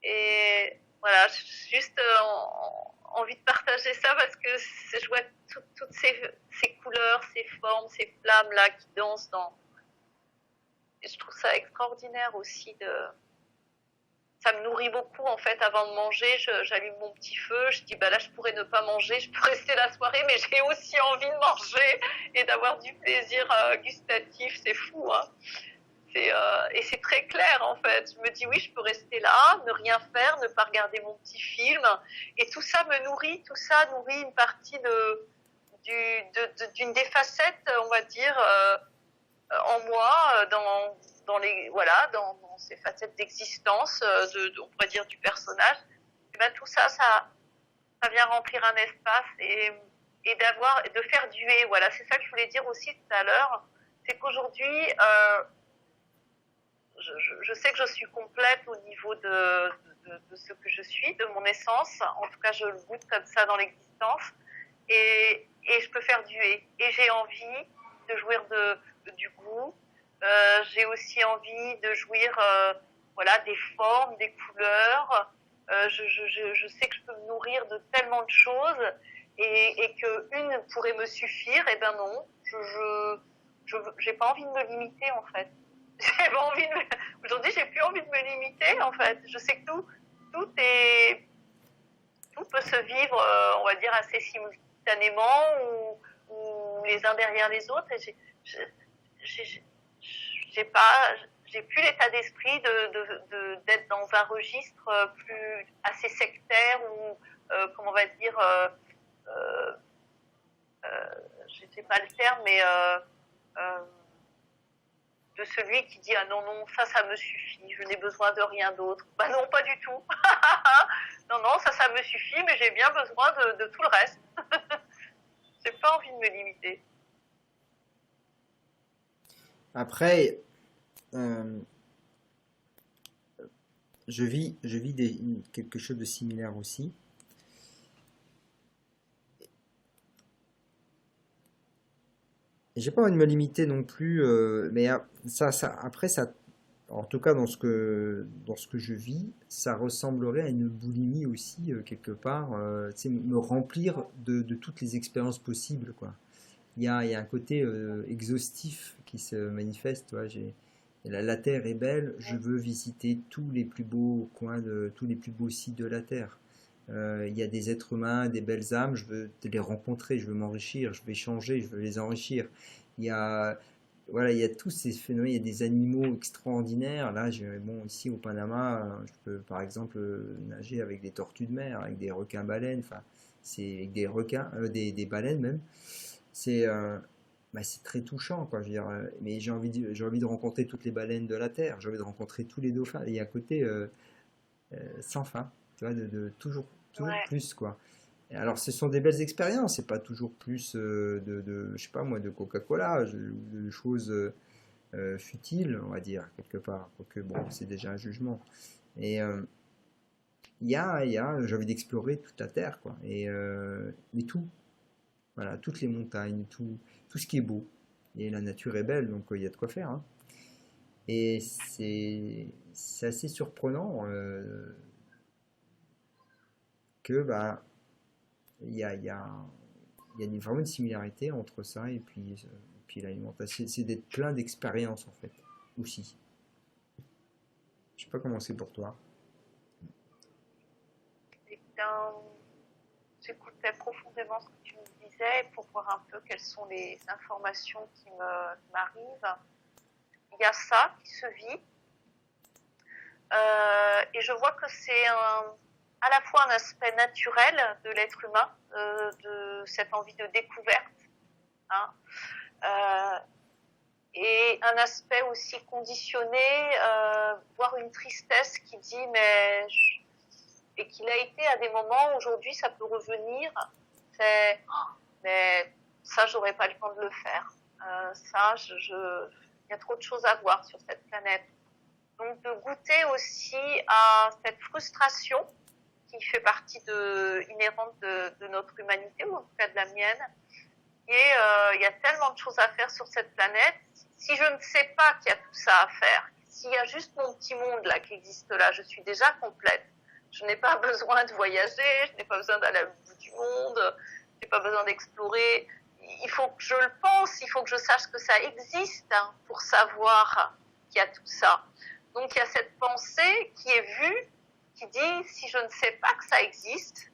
Et voilà, j'ai juste envie de partager ça parce que je vois toutes ces couleurs, ces formes, ces flammes-là qui dansent Et je trouve ça extraordinaire aussi ça me nourrit beaucoup en fait avant de manger. J'allume mon petit feu, je dis là je pourrais ne pas manger, je peux rester la soirée, mais j'ai aussi envie de manger et d'avoir du plaisir gustatif. C'est fou, hein. Et c'est très clair en fait. Je me dis oui, je peux rester là, ne rien faire, ne pas regarder mon petit film, et tout ça me nourrit. Tout ça nourrit une partie d'une des facettes, on va dire, en moi, dans ces facettes d'existence, on pourrait dire du personnage. Et ben tout ça vient remplir un espace et de faire duer. Voilà, c'est ça que je voulais dire aussi tout à l'heure, c'est qu'aujourd'hui, je sais que je suis complète au niveau de ce que je suis, de mon essence. En tout cas, je le goûte comme ça dans l'existence. Et je peux faire duer. Et j'ai envie de jouir du goût. J'ai aussi envie de jouir des formes, des couleurs. Je sais que je peux me nourrir de tellement de choses et qu'une pourrait me suffire. Et ben non, j'ai pas envie de me limiter en fait. Aujourd'hui, j'ai plus envie de me limiter en fait. Je sais que tout peut se vivre, on va dire, assez simultanément ou les uns derrière les autres. Et j'ai plus l'état d'esprit d'être dans un registre plus assez sectaire ou comment on va dire, je sais pas le terme, mais de celui qui dit ah non ça me suffit, je n'ai besoin de rien d'autre. Bah non, pas du tout. non ça me suffit, mais j'ai bien besoin de tout le reste. J'ai pas envie de me limiter. Après, je vis quelque chose de similaire aussi. Et j'ai pas envie de me limiter non plus, mais après, en tout cas dans ce que je vis, ça ressemblerait à une boulimie aussi, quelque part, tu sais, me remplir de toutes les expériences possibles, quoi. Il y a un côté exhaustif qui se manifeste, tu vois. La Terre est belle, je veux visiter tous les plus beaux coins, tous les plus beaux sites de la Terre. Il y a des êtres humains, des belles âmes, je veux les rencontrer, je veux m'enrichir, je veux échanger, je veux les enrichir. Il y a, il y a tous ces phénomènes, il y a des animaux extraordinaires. Là, ici au Panama, je peux par exemple nager avec des tortues de mer, avec des requins-baleines, enfin, c'est avec des requins, des baleines même. C'est très touchant, quoi. Je veux dire, mais j'ai envie de rencontrer toutes les baleines de la Terre, j'ai envie de rencontrer tous les dauphins. Il y a un côté sans fin, tu vois, toujours plus, quoi. Et alors, ce sont des belles expériences, c'est pas toujours plus je sais pas moi, de Coca-Cola, de choses futiles, on va dire, quelque part. Quoique, bon, c'est déjà un jugement. Et j'ai envie d'explorer toute la Terre, quoi. Mais tout. Voilà, toutes les montagnes, tout ce qui est beau. Et la nature est belle, donc il y a de quoi faire, hein. Et c'est assez surprenant que il y a vraiment une similarité entre ça et puis l'alimentation. C'est d'être plein d'expériences en fait, aussi. Je sais pas comment c'est pour toi. J'écoutais profondément ce que tu me disais pour voir un peu quelles sont les informations qui m'arrivent. Il y a ça qui se vit. Et je vois que c'est à la fois un aspect naturel de l'être humain, de cette envie de découverte, hein, et un aspect aussi conditionné, voire une tristesse qui dit et qu'il a été à des moments, aujourd'hui ça peut revenir, c'est mais ça j'aurais pas le temps de le faire, ça il y a trop de choses à voir sur cette planète. Donc de goûter aussi à cette frustration qui fait partie inhérente de notre humanité, ou en tout cas de la mienne. Et il y a tellement de choses à faire sur cette planète. Si je ne sais pas qu'il y a tout ça à faire, s'il y a juste mon petit monde là qui existe là, je suis déjà complète. Je n'ai pas besoin de voyager, je n'ai pas besoin d'aller au bout du monde, je n'ai pas besoin d'explorer. Il faut que je le pense, il faut que je sache que ça existe, hein, pour savoir qu'il y a tout ça. Donc il y a cette pensée qui est vue, qui dit si je ne sais pas que ça existe,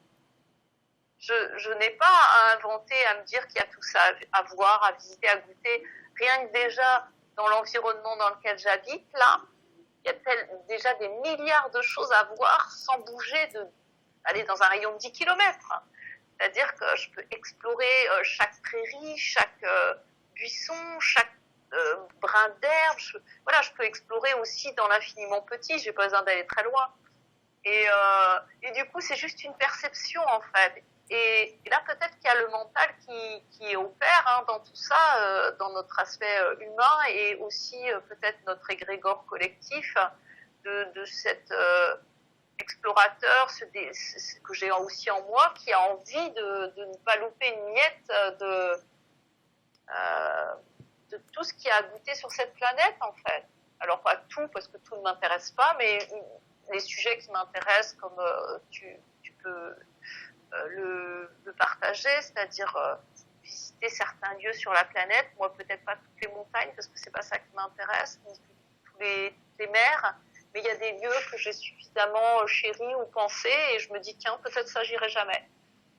je n'ai pas à inventer, à me dire qu'il y a tout ça à voir, à visiter, à goûter. Rien que déjà dans l'environnement dans lequel j'habite, là, il y a déjà des milliards de choses à voir sans bouger, aller dans un rayon de 10 km. C'est-à-dire que je peux explorer chaque prairie, chaque buisson, chaque brin d'herbe. Je peux explorer aussi dans l'infiniment petit, j'ai pas besoin d'aller très loin. Et du coup, c'est juste une perception, en fait. Et là, peut-être qu'il y a le mental qui opère, hein, dans tout ça, dans notre aspect humain, et aussi peut-être notre égrégore collectif de cet explorateur, ce que j'ai aussi en moi, qui a envie de ne pas louper une miette de tout ce qu'il y a à goûter sur cette planète, en fait. Alors, pas tout, parce que tout ne m'intéresse pas, mais les sujets qui m'intéressent, comme tu peux le partager, c'est-à-dire visiter certains lieux sur la planète. Moi, peut-être pas toutes les montagnes, parce que c'est pas ça qui m'intéresse, ni toutes les mers, mais il y a des lieux que j'ai suffisamment chéris ou pensés, et je me dis, tiens, peut-être ça, j'irai jamais.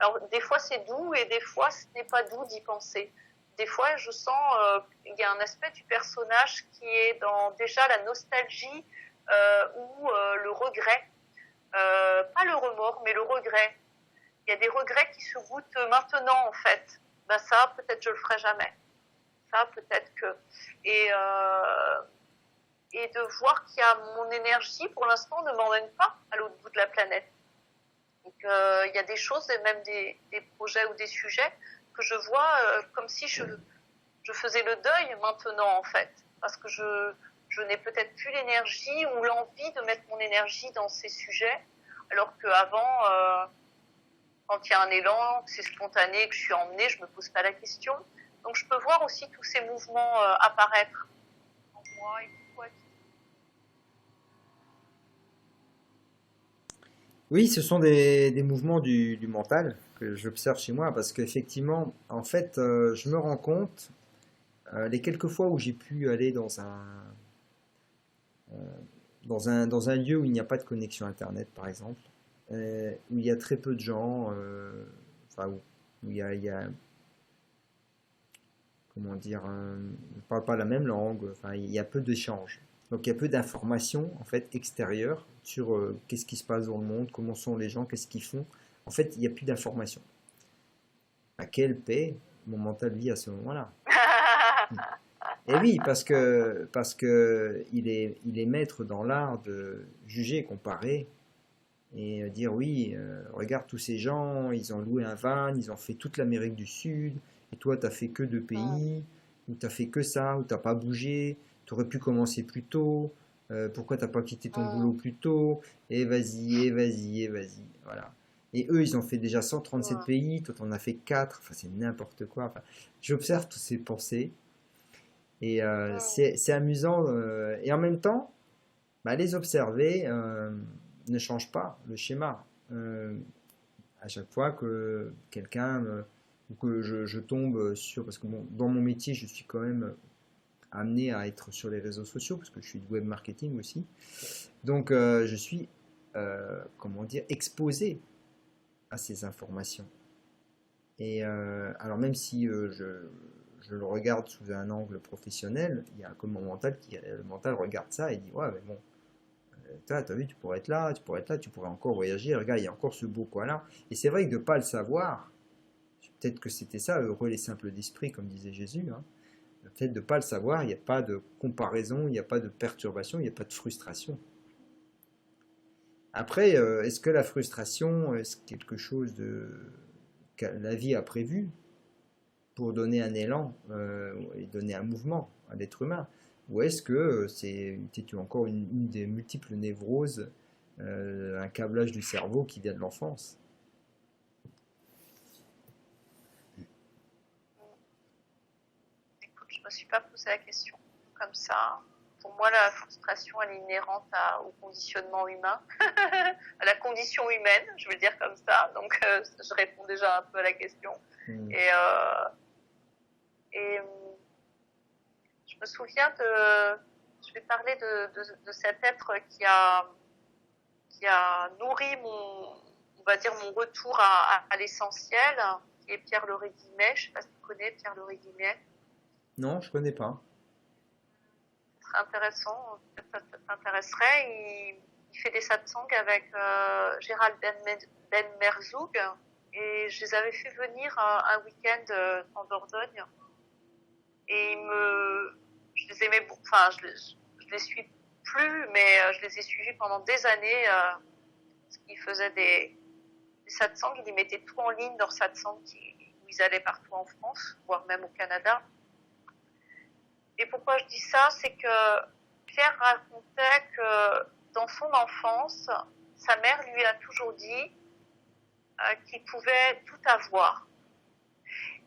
Alors, des fois, c'est doux, et des fois, ce n'est pas doux d'y penser. Des fois, je sens il y a un aspect du personnage qui est dans déjà la nostalgie ou le regret. Pas le remords, mais le regret. Il y a des regrets qui se goûtent maintenant, en fait. Ben ça, peut-être je le ferai jamais. Ça, peut-être que... Et de voir qu'il y a mon énergie, pour l'instant, ne m'emmène pas à l'autre bout de la planète. Donc, il y a des choses, et même des projets ou des sujets, que je vois comme si je faisais le deuil maintenant, en fait. Parce que je n'ai peut-être plus l'énergie ou l'envie de mettre mon énergie dans ces sujets, alors qu'avant, quand il y a un élan, que c'est spontané, que je suis emmenée, je me pose pas la question. Donc je peux voir aussi tous ces mouvements apparaître en moi. Oui, ce sont des mouvements du mental que j'observe chez moi parce qu'effectivement, en fait, je me rends compte, les quelques fois où j'ai pu aller euh, dans un lieu où il n'y a pas de connexion Internet, par exemple, où il y a très peu de gens, enfin, où il y a, comment dire, ne parle pas la même langue, enfin, il y a peu d'échanges. Donc il y a peu d'informations en fait extérieures sur qu'est-ce qui se passe dans le monde, comment sont les gens, qu'est-ce qu'ils font. En fait, il n'y a plus d'informations. À quelle paix mon mental vit à ce moment-là? Et oui, parce que il est maître dans l'art de juger, comparer et dire oui, regarde tous ces gens, ils ont loué un van, ils ont fait toute l'Amérique du Sud, et toi, tu n'as fait que deux pays, ou tu n'as fait que ça, ou tu n'as pas bougé, tu aurais pu commencer plus tôt, pourquoi tu n'as pas quitté ton boulot plus tôt, et vas-y, et vas-y, et vas-y, voilà. Et eux, ils ont fait déjà 137 pays, toi, tu en as fait 4, enfin, c'est n'importe quoi. Enfin, j'observe toutes ces pensées, et c'est amusant, et en même temps, bah, les observer ne change pas le schéma. À chaque fois que quelqu'un ou que je tombe sur, parce que bon, dans mon métier, je suis quand même amené à être sur les réseaux sociaux, parce que je suis de web marketing aussi. Donc, je suis, comment dire, exposé à ces informations. Et alors, même si je le regarde sous un angle professionnel, il y a comme mon mental le mental regarde ça et dit ouais, mais bon, t'as vu, tu pourrais être là, tu pourrais être là, tu pourrais encore voyager, regarde, il y a encore ce beau coin-là. Et c'est vrai que de ne pas le savoir, peut-être que c'était ça, heureux les simples d'esprit, comme disait Jésus, hein, Le fait de ne pas le savoir, il n'y a pas de comparaison, il n'y a pas de perturbation, il n'y a pas de frustration. Après, est-ce que la frustration, est-ce quelque chose que la vie a prévu pour donner un élan et donner un mouvement à l'être humain? Ou est-ce que c'est encore une des multiples névroses, un câblage du cerveau qui vient de l'enfance? Écoute, je me suis pas posé la question comme ça. Pour moi, la frustration, elle est inhérente au conditionnement humain, à la condition humaine, je vais le dire comme ça. Donc, je réponds déjà un peu à la question. Et je me souviens je vais parler de cet être qui a nourri on va dire mon retour à l'essentiel, qui est Pierre-Laurey Guimet. Je sais pas si tu connais Pierre-Laurey Guimet. Non, je connais pas. Ce serait intéressant, peut-être ça t'intéresserait. Il fait des satsangs avec Gérald Ben Merzoug, et je les avais fait venir un week-end en Dordogne. Et je les aimais, enfin, je les suis plus, mais je les ai suivis pendant des années. Parce qu'ils faisaient des satsangs, ils mettaient tout en ligne, leurs satsangs, où ils allaient partout en France, voire même au Canada. Et pourquoi je dis ça, c'est que Pierre racontait que dans son enfance, sa mère lui a toujours dit qu'il pouvait tout avoir.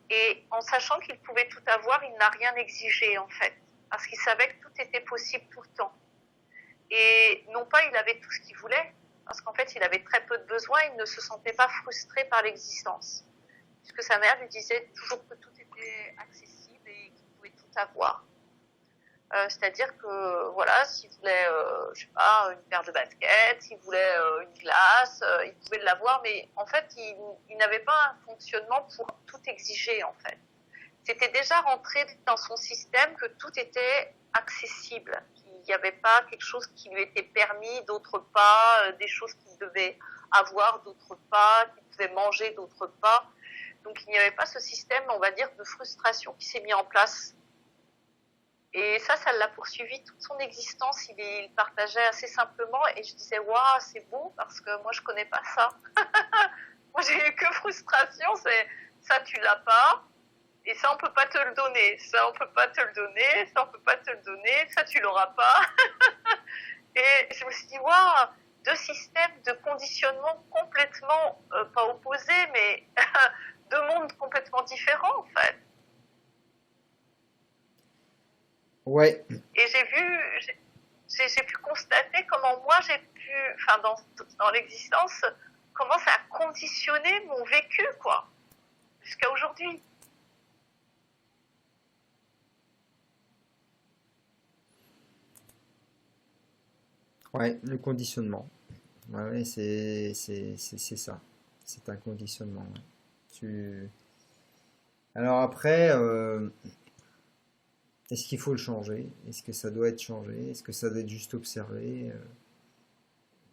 Et en sachant qu'il pouvait tout avoir, il n'a rien exigé en fait, parce qu'il savait que tout était possible tout le temps. Et non pas il avait tout ce qu'il voulait, parce qu'en fait il avait très peu de besoins, il ne se sentait pas frustré par l'existence, puisque sa mère lui disait toujours que tout était accessible et qu'il pouvait tout avoir. C'est-à-dire que voilà, s'il voulait, je sais pas, une paire de baskets, s'il voulait une glace, il pouvait l'avoir, mais en fait, il n'avait pas un fonctionnement pour tout exiger en fait. C'était déjà rentré dans son système que tout était accessible, qu'il n'y avait pas quelque chose qui lui était permis, d'autres pas, des choses qu'il devait avoir, d'autres pas, qu'il pouvait manger, d'autres pas. Donc il n'y avait pas ce système, on va dire, de frustration qui s'est mis en place. Et ça l'a poursuivi toute son existence. Il partageait assez simplement et je disais, waouh, c'est beau parce que moi je connais pas ça. Moi j'ai eu que frustration, c'est ça tu l'as pas et ça on peut pas te le donner, ça on peut pas te le donner, ça on peut pas te le donner, ça tu l'auras pas. Et je me suis dit, waouh, deux systèmes de conditionnement complètement pas opposés, mais deux mondes complètement différents en fait. Ouais. Et j'ai pu constater comment moi j'ai pu, enfin dans l'existence, comment ça a conditionné mon vécu, quoi, jusqu'à aujourd'hui. Ouais, le conditionnement. Ouais, c'est ça. C'est un conditionnement. Ouais. Alors après, est-ce qu'il faut le changer? Est-ce que ça doit être changé? Est-ce que ça doit être juste observé?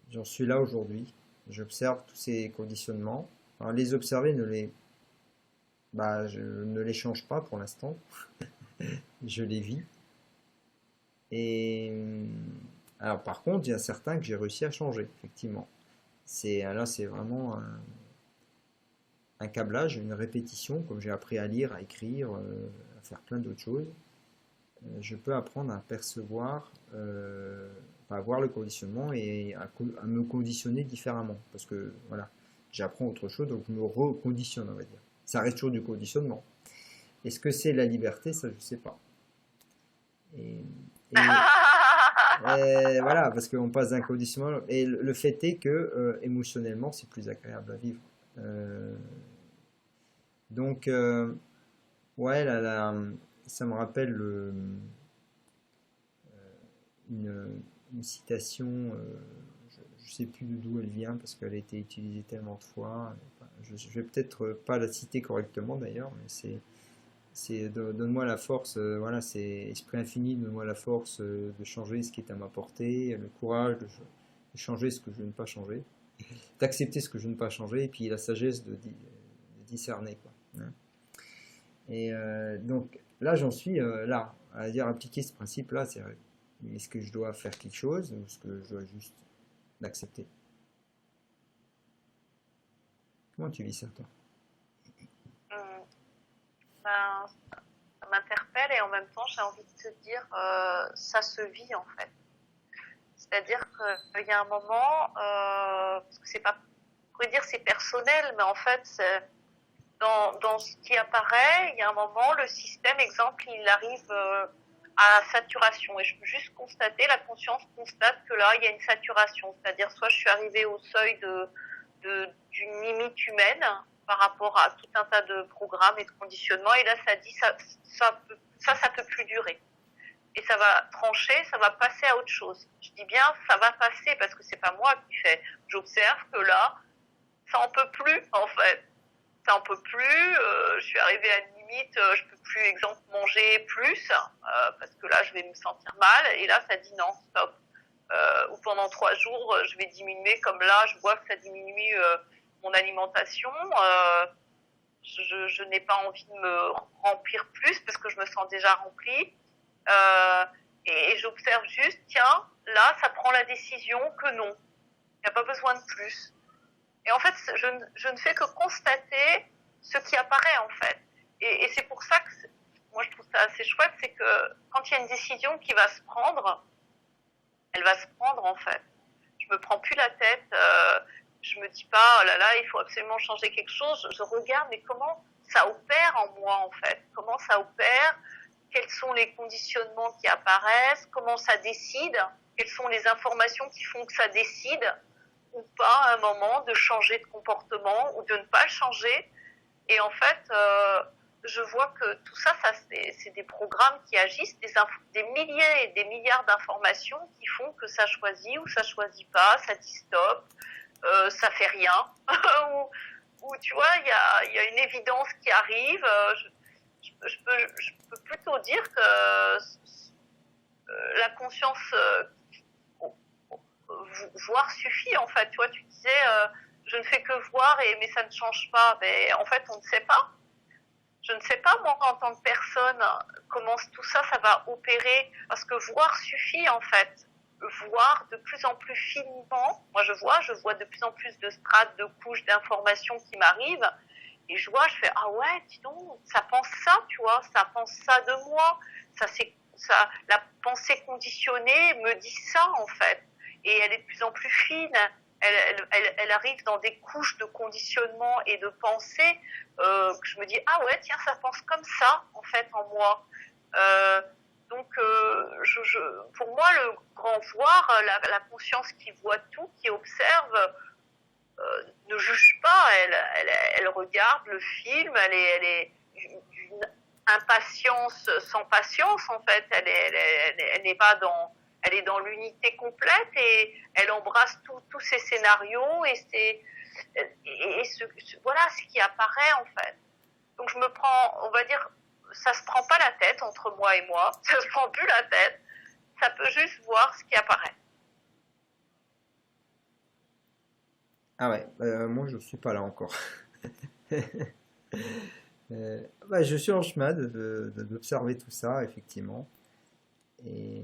J'en suis là aujourd'hui. J'observe tous ces conditionnements. Alors les observer, je ne les change pas pour l'instant. Je les vis. Et alors par contre, il y a certains que j'ai réussi à changer, effectivement. Là, c'est vraiment un câblage, une répétition, comme j'ai appris à lire, à écrire, à faire plein d'autres choses. Je peux apprendre à percevoir, à voir le conditionnement et à me conditionner différemment. Parce que voilà, j'apprends autre chose, donc je me reconditionne, on va dire. Ça reste toujours du conditionnement. Est-ce que c'est la liberté? Ça, je ne sais pas. Et voilà, parce qu'on passe d'un conditionnement. Et le fait est que émotionnellement, c'est plus agréable à vivre. Donc, ouais, ça me rappelle une citation, je ne sais plus d'où elle vient parce qu'elle a été utilisée tellement de fois. Enfin, je ne vais peut-être pas la citer correctement d'ailleurs, mais c'est donne-moi la force, voilà, c'est esprit infini, donne-moi la force de changer ce qui est à ma portée, le courage de changer ce que je ne veux pas changer, d'accepter ce que je ne veux pas changer, et puis la sagesse de discerner, quoi. Hein. Et donc, là, j'en suis là, à dire appliquer ce principe-là, c'est est-ce que je dois faire quelque chose ou est-ce que je dois juste l'accepter? Comment tu vis ça, toi? Hum, ben, ça m'interpelle et en même temps, j'ai envie de te dire, ça se vit en fait. C'est-à-dire qu'il y a un moment, parce que c'est pas, on pourrait dire c'est personnel, mais en fait, dans ce qui apparaît, il y a un moment, le système, exemple, il arrive à saturation. Et je peux juste constater, la conscience constate que là, il y a une saturation. C'est-à-dire, soit je suis arrivée au seuil d'une limite humaine par rapport à tout un tas de programmes et de conditionnements, et là, ça dit, ça peut plus durer. Et ça va trancher, ça va passer à autre chose. Je dis bien, ça va passer parce que c'est pas moi qui fais. J'observe que là, ça en peut plus, en fait. Ça en peut plus, je suis arrivée à une limite, je peux plus, exemple, manger plus, parce que là, je vais me sentir mal, et là, ça dit non, stop. Ou pendant 3 jours, je vais diminuer, comme là, je vois que ça diminue mon alimentation, je n'ai pas envie de me remplir plus, parce que je me sens déjà remplie, euh, et j'observe juste, tiens, là, ça prend la décision que non, il n'y a pas besoin de plus. Et en fait, je ne fais que constater ce qui apparaît, en fait. Et c'est pour ça que moi, je trouve ça assez chouette, c'est que quand il y a une décision qui va se prendre, elle va se prendre, en fait. Je me prends plus la tête, je me dis pas, oh là là, il faut absolument changer quelque chose. Je regarde, mais comment ça opère en moi, en fait. Comment ça opère, quels sont les conditionnements qui apparaissent, comment ça décide, quelles sont les informations qui font que ça décide ou pas à un moment de changer de comportement ou de ne pas changer. Et en fait, je vois que tout ça, c'est des programmes qui agissent, des milliers et des milliards d'informations qui font que ça choisit ou ça choisit pas, ça dit stop, ça fait rien. ou tu vois, il y a une évidence qui arrive. Je peux plutôt dire que la conscience voir suffit en fait. Tu vois, tu disais je ne fais que voir mais ça ne change pas. Mais en fait, on ne sait pas. Je ne sais pas moi en tant que personne comment tout ça, ça va opérer parce que voir suffit en fait. Voir de plus en plus finement. Moi, je vois de plus en plus de strates, de couches d'informations qui m'arrivent. Et je vois, je fais ah ouais, dis donc, ça pense ça, tu vois, ça pense ça de moi. La pensée conditionnée me dit ça en fait. Et elle est de plus en plus fine. Elle arrive dans des couches de conditionnement et de pensée que je me dis ah ouais tiens ça pense comme ça en fait en moi. Donc pour moi le grand voir, la conscience qui voit tout, qui observe, ne juge pas. Elle regarde le film. Elle est d'une impatience sans patience en fait. Elle n'est pas dans elle est dans l'unité complète et elle embrasse tous ces scénarios voilà ce qui apparaît en fait. Donc je me prends, on va dire, ça se prend pas la tête entre moi et moi, ça se prend plus la tête, ça peut juste voir ce qui apparaît. Ah ouais, moi je suis pas là encore. Bah, je suis en chemin d'observer tout ça, effectivement. Et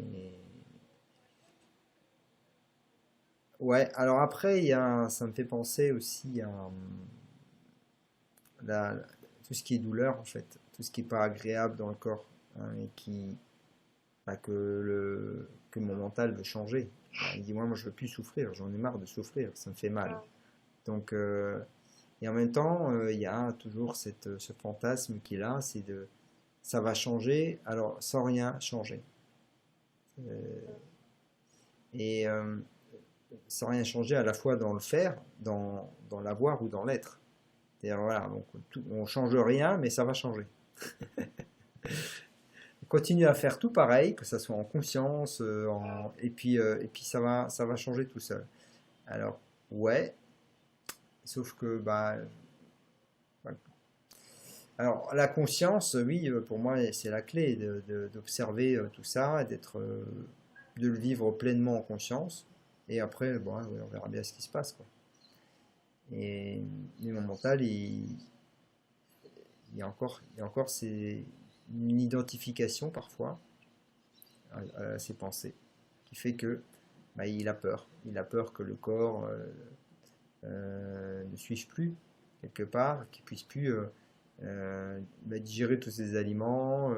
ouais, alors après, ça me fait penser aussi à la- tout ce qui est douleur, en fait, tout ce qui est pas agréable dans le corps, hein, et bah, que mon mental veut changer. Bah, il dit, moi, je veux plus souffrir, j'en ai marre de souffrir, ça me fait mal. Donc, et en même temps, il y a toujours ce fantasme qui est là, ça va changer, alors sans rien changer. Euh, et sans rien changer à la fois dans le faire, dans l'avoir ou dans l'être. C'est-à-dire, voilà, donc on change rien, mais ça va changer. On continue à faire tout pareil, que ça soit en conscience, et puis ça va changer tout seul. Alors, ouais, sauf que, bah, alors la conscience, oui, pour moi, c'est la clé d'observer tout ça, de le vivre pleinement en conscience. Et après, bon, ouais, on verra bien ce qui se passe, quoi. Et mon mental, il y a encore une identification parfois à ses pensées, qui fait que bah, il a peur. Il a peur que le corps ne suive plus quelque part, qu'il puisse plus bah, digérer tous ces aliments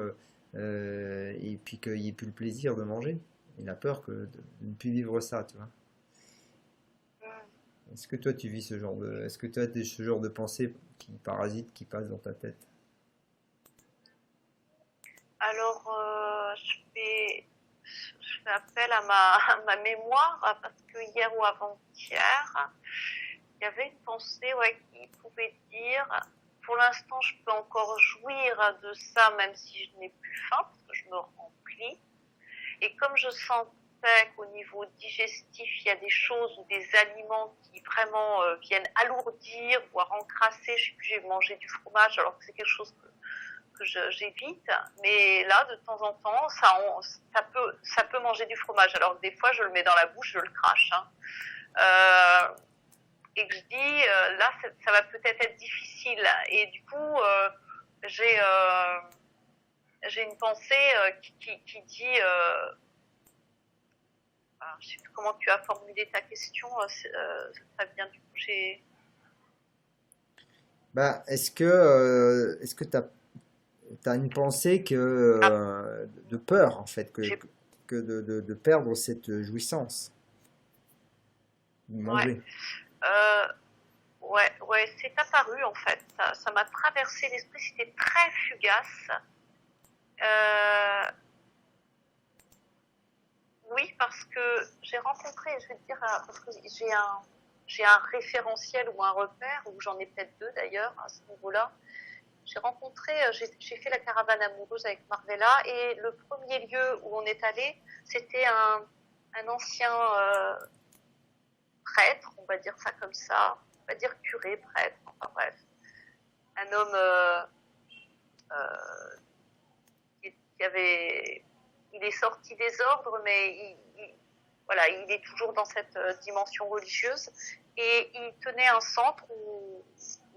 et puis qu'il n'y ait plus le plaisir de manger. Il a peur de ne plus vivre ça, tu vois. Est-ce que toi tu vis ce genre de, est-ce que tu as ce genre de pensées qui parasitent, qui passent dans ta tête? Alors, je fais appel à à ma mémoire parce que hier ou avant-hier, il y avait une pensée ouais, qui pouvait dire, pour l'instant, je peux encore jouir de ça même si je n'ai plus faim parce que je me remplis. Et comme je sentais qu'au niveau digestif, il y a des choses ou des aliments qui vraiment viennent alourdir, voire encrasser, je sais plus, j'ai mangé du fromage alors que c'est quelque chose que j'évite, mais là, de temps en temps, ça peut manger du fromage. Alors des fois, je le mets dans la bouche, je le crache. Hein. Et que je dis, là, ça va peut-être être difficile. Et du coup, j'ai une pensée qui dit, je sais plus comment tu as formulé ta question, ça vient du coup, Bah, est-ce que tu as une pensée de peur en fait que de perdre cette jouissance de ouais. manger? Ouais, c'est apparu en fait. Ça m'a traversé l'esprit, c'était très fugace. Euh, oui, parce que j'ai rencontré, je vais te dire, parce que j'ai un référentiel ou un repère, ou j'en ai peut-être deux d'ailleurs à ce niveau-là. J'ai fait la caravane amoureuse avec Marvella et le premier lieu où on est allé, c'était un ancien prêtre, on va dire ça comme ça, on va dire curé, prêtre, enfin bref, un homme qui avait, il est sorti des ordres, mais voilà, il est toujours dans cette dimension religieuse et il tenait un centre où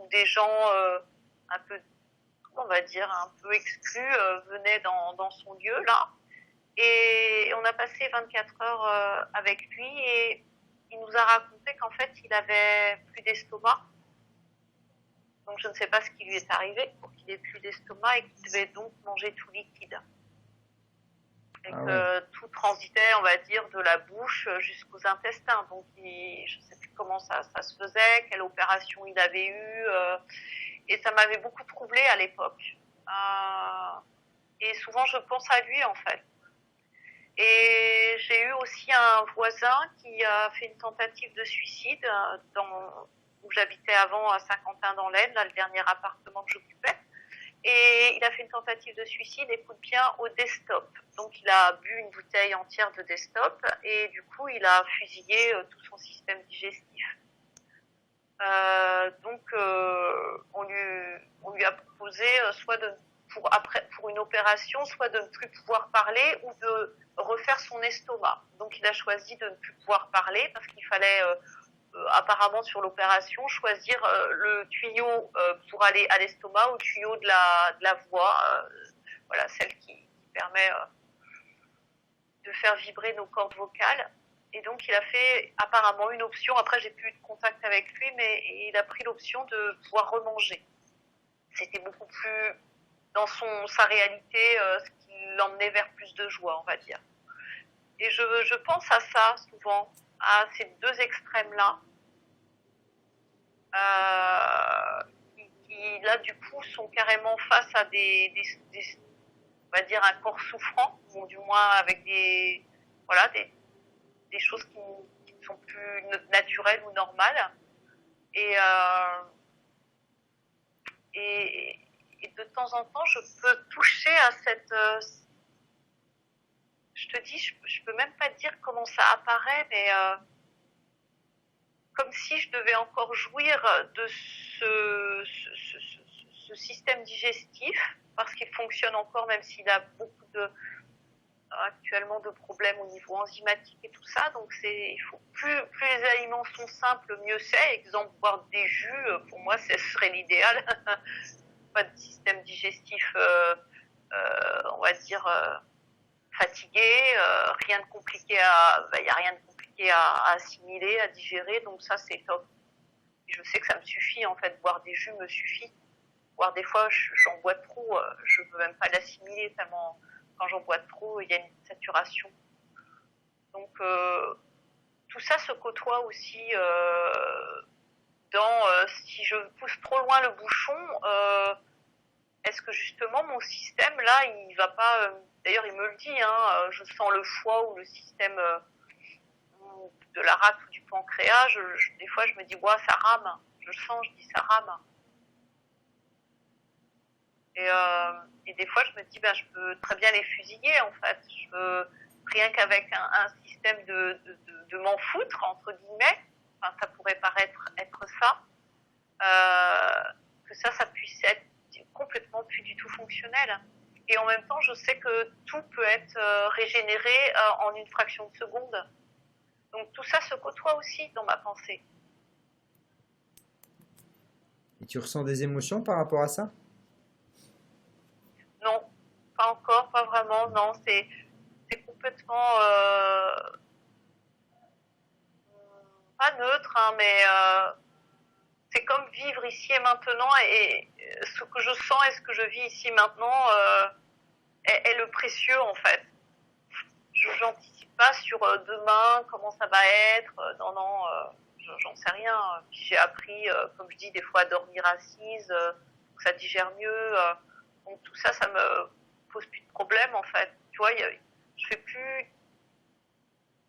des gens un peu, on va dire, un peu exclus venaient dans son lieu là. Et on a passé 24 heures avec lui et il nous a raconté qu'en fait, il avait plus d'estomac. Donc je ne sais pas ce qui lui est arrivé pour qu'il ait plus d'estomac et qu'il devait donc manger tout liquide. Et Ah ouais. que tout transitait, on va dire, de la bouche jusqu'aux intestins. Donc je ne sais plus comment ça se faisait, quelle opération il avait eue. Et ça m'avait beaucoup troublée à l'époque. Et souvent je pense à lui en fait. Et j'ai eu aussi un voisin qui a fait une tentative de suicide où j'habitais avant à Saint-Quentin dans l'Aisne, là, le dernier appartement que j'occupais. Et il a fait une tentative de suicide, écoute bien, au Destop. Donc il a bu une bouteille entière de Destop et du coup il a fusillé tout son système digestif. On lui a proposé soit pour une opération, soit de ne plus pouvoir parler ou de refaire son estomac. Donc il a choisi de ne plus pouvoir parler parce qu'il fallait apparemment sur l'opération choisir le tuyau pour aller à l'estomac ou le tuyau de la voix, voilà, celle qui permet de faire vibrer nos cordes vocales. Et donc il a fait apparemment une option, après j'ai plus eu de contact avec lui, mais il a pris l'option de pouvoir remanger. C'était beaucoup plus dans sa réalité, ce qui l'emmenait vers plus de joie, on va dire. Et je pense à ça souvent, à ces deux extrêmes-là, qui là du coup sont carrément face à on va dire un corps souffrant, ou du moins avec des choses qui ne sont plus naturelles ou normales. Et, et de temps en temps, je peux toucher à cette... je te dis, je peux même pas dire comment ça apparaît, mais comme si je devais encore jouir de ce système digestif, parce qu'il fonctionne encore, même s'il a beaucoup actuellement de problèmes au niveau enzymatique et tout ça. Donc il faut plus les aliments sont simples, mieux c'est. Exemple, boire des jus, pour moi, ce serait l'idéal. Pas de système digestif on va dire, fatigué, rien de compliqué y a rien de compliqué à assimiler, à digérer, donc ça c'est top. Et je sais que ça me suffit en fait, boire des jus me suffit. Boire des fois j'en bois trop, je veux même pas l'assimiler tellement quand j'en bois trop il y a une saturation. Donc tout ça se côtoie aussi dans si je pousse trop loin le bouchon, est-ce que justement mon système là il va pas d'ailleurs il me le dit hein, je sens le foie ou le système de la rate ou du pancréas, des fois je me dis ouais ça rame, je sens, je dis ça rame. Et des fois je me dis je peux très bien les fusiller en fait, je peux rien qu'avec un système de m'en foutre entre guillemets, enfin ça pourrait paraître être ça, que ça puisse être complètement plus du tout fonctionnel. Et en même temps, je sais que tout peut être régénéré en une fraction de seconde. Donc tout ça se côtoie aussi dans ma pensée. Et tu ressens des émotions par rapport à ça? Non, pas encore, pas vraiment. Non, c'est complètement pas neutre, hein, mais c'est comme vivre ici et maintenant, et ce que je sens et ce que je vis ici maintenant est le précieux en fait. Je n'anticipe pas sur demain, comment ça va être, non, j'en sais rien. Puis j'ai appris, comme je dis, des fois à dormir assise, que ça digère mieux. Donc tout ça, ça me pose plus de problème en fait. Tu vois, je fais plus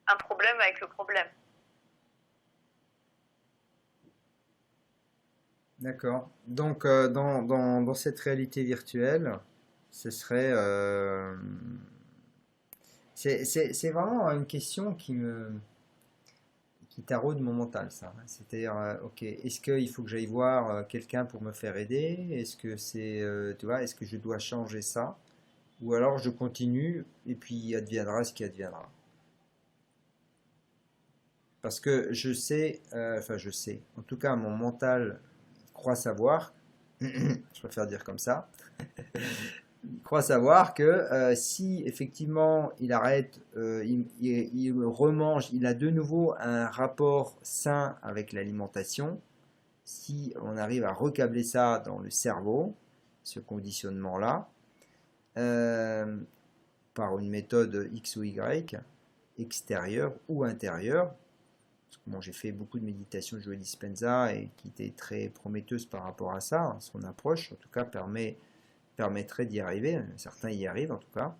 un problème avec le problème. D'accord. Donc, dans cette réalité virtuelle, ce serait... c'est vraiment une question qui taraude mon mental, ça. C'est-à-dire, ok, est-ce qu'il faut que j'aille voir quelqu'un pour me faire aider? Est-ce que c'est, tu vois, est-ce que je dois changer ça? Ou alors je continue et puis adviendra ce qui adviendra. Parce que je sais, enfin je sais, en tout cas mon mental croit savoir, je préfère dire comme ça, il croit savoir que si effectivement il arrête, il remange, il a de nouveau un rapport sain avec l'alimentation, si on arrive à recabler ça dans le cerveau, ce conditionnement-là, euh, par une méthode X ou Y, extérieure ou intérieure, bon, j'ai fait beaucoup de méditation de Joe Dispenza et qui était très prometteuse par rapport à ça. Son approche, en tout cas, permettrait d'y arriver. Certains y arrivent, en tout cas,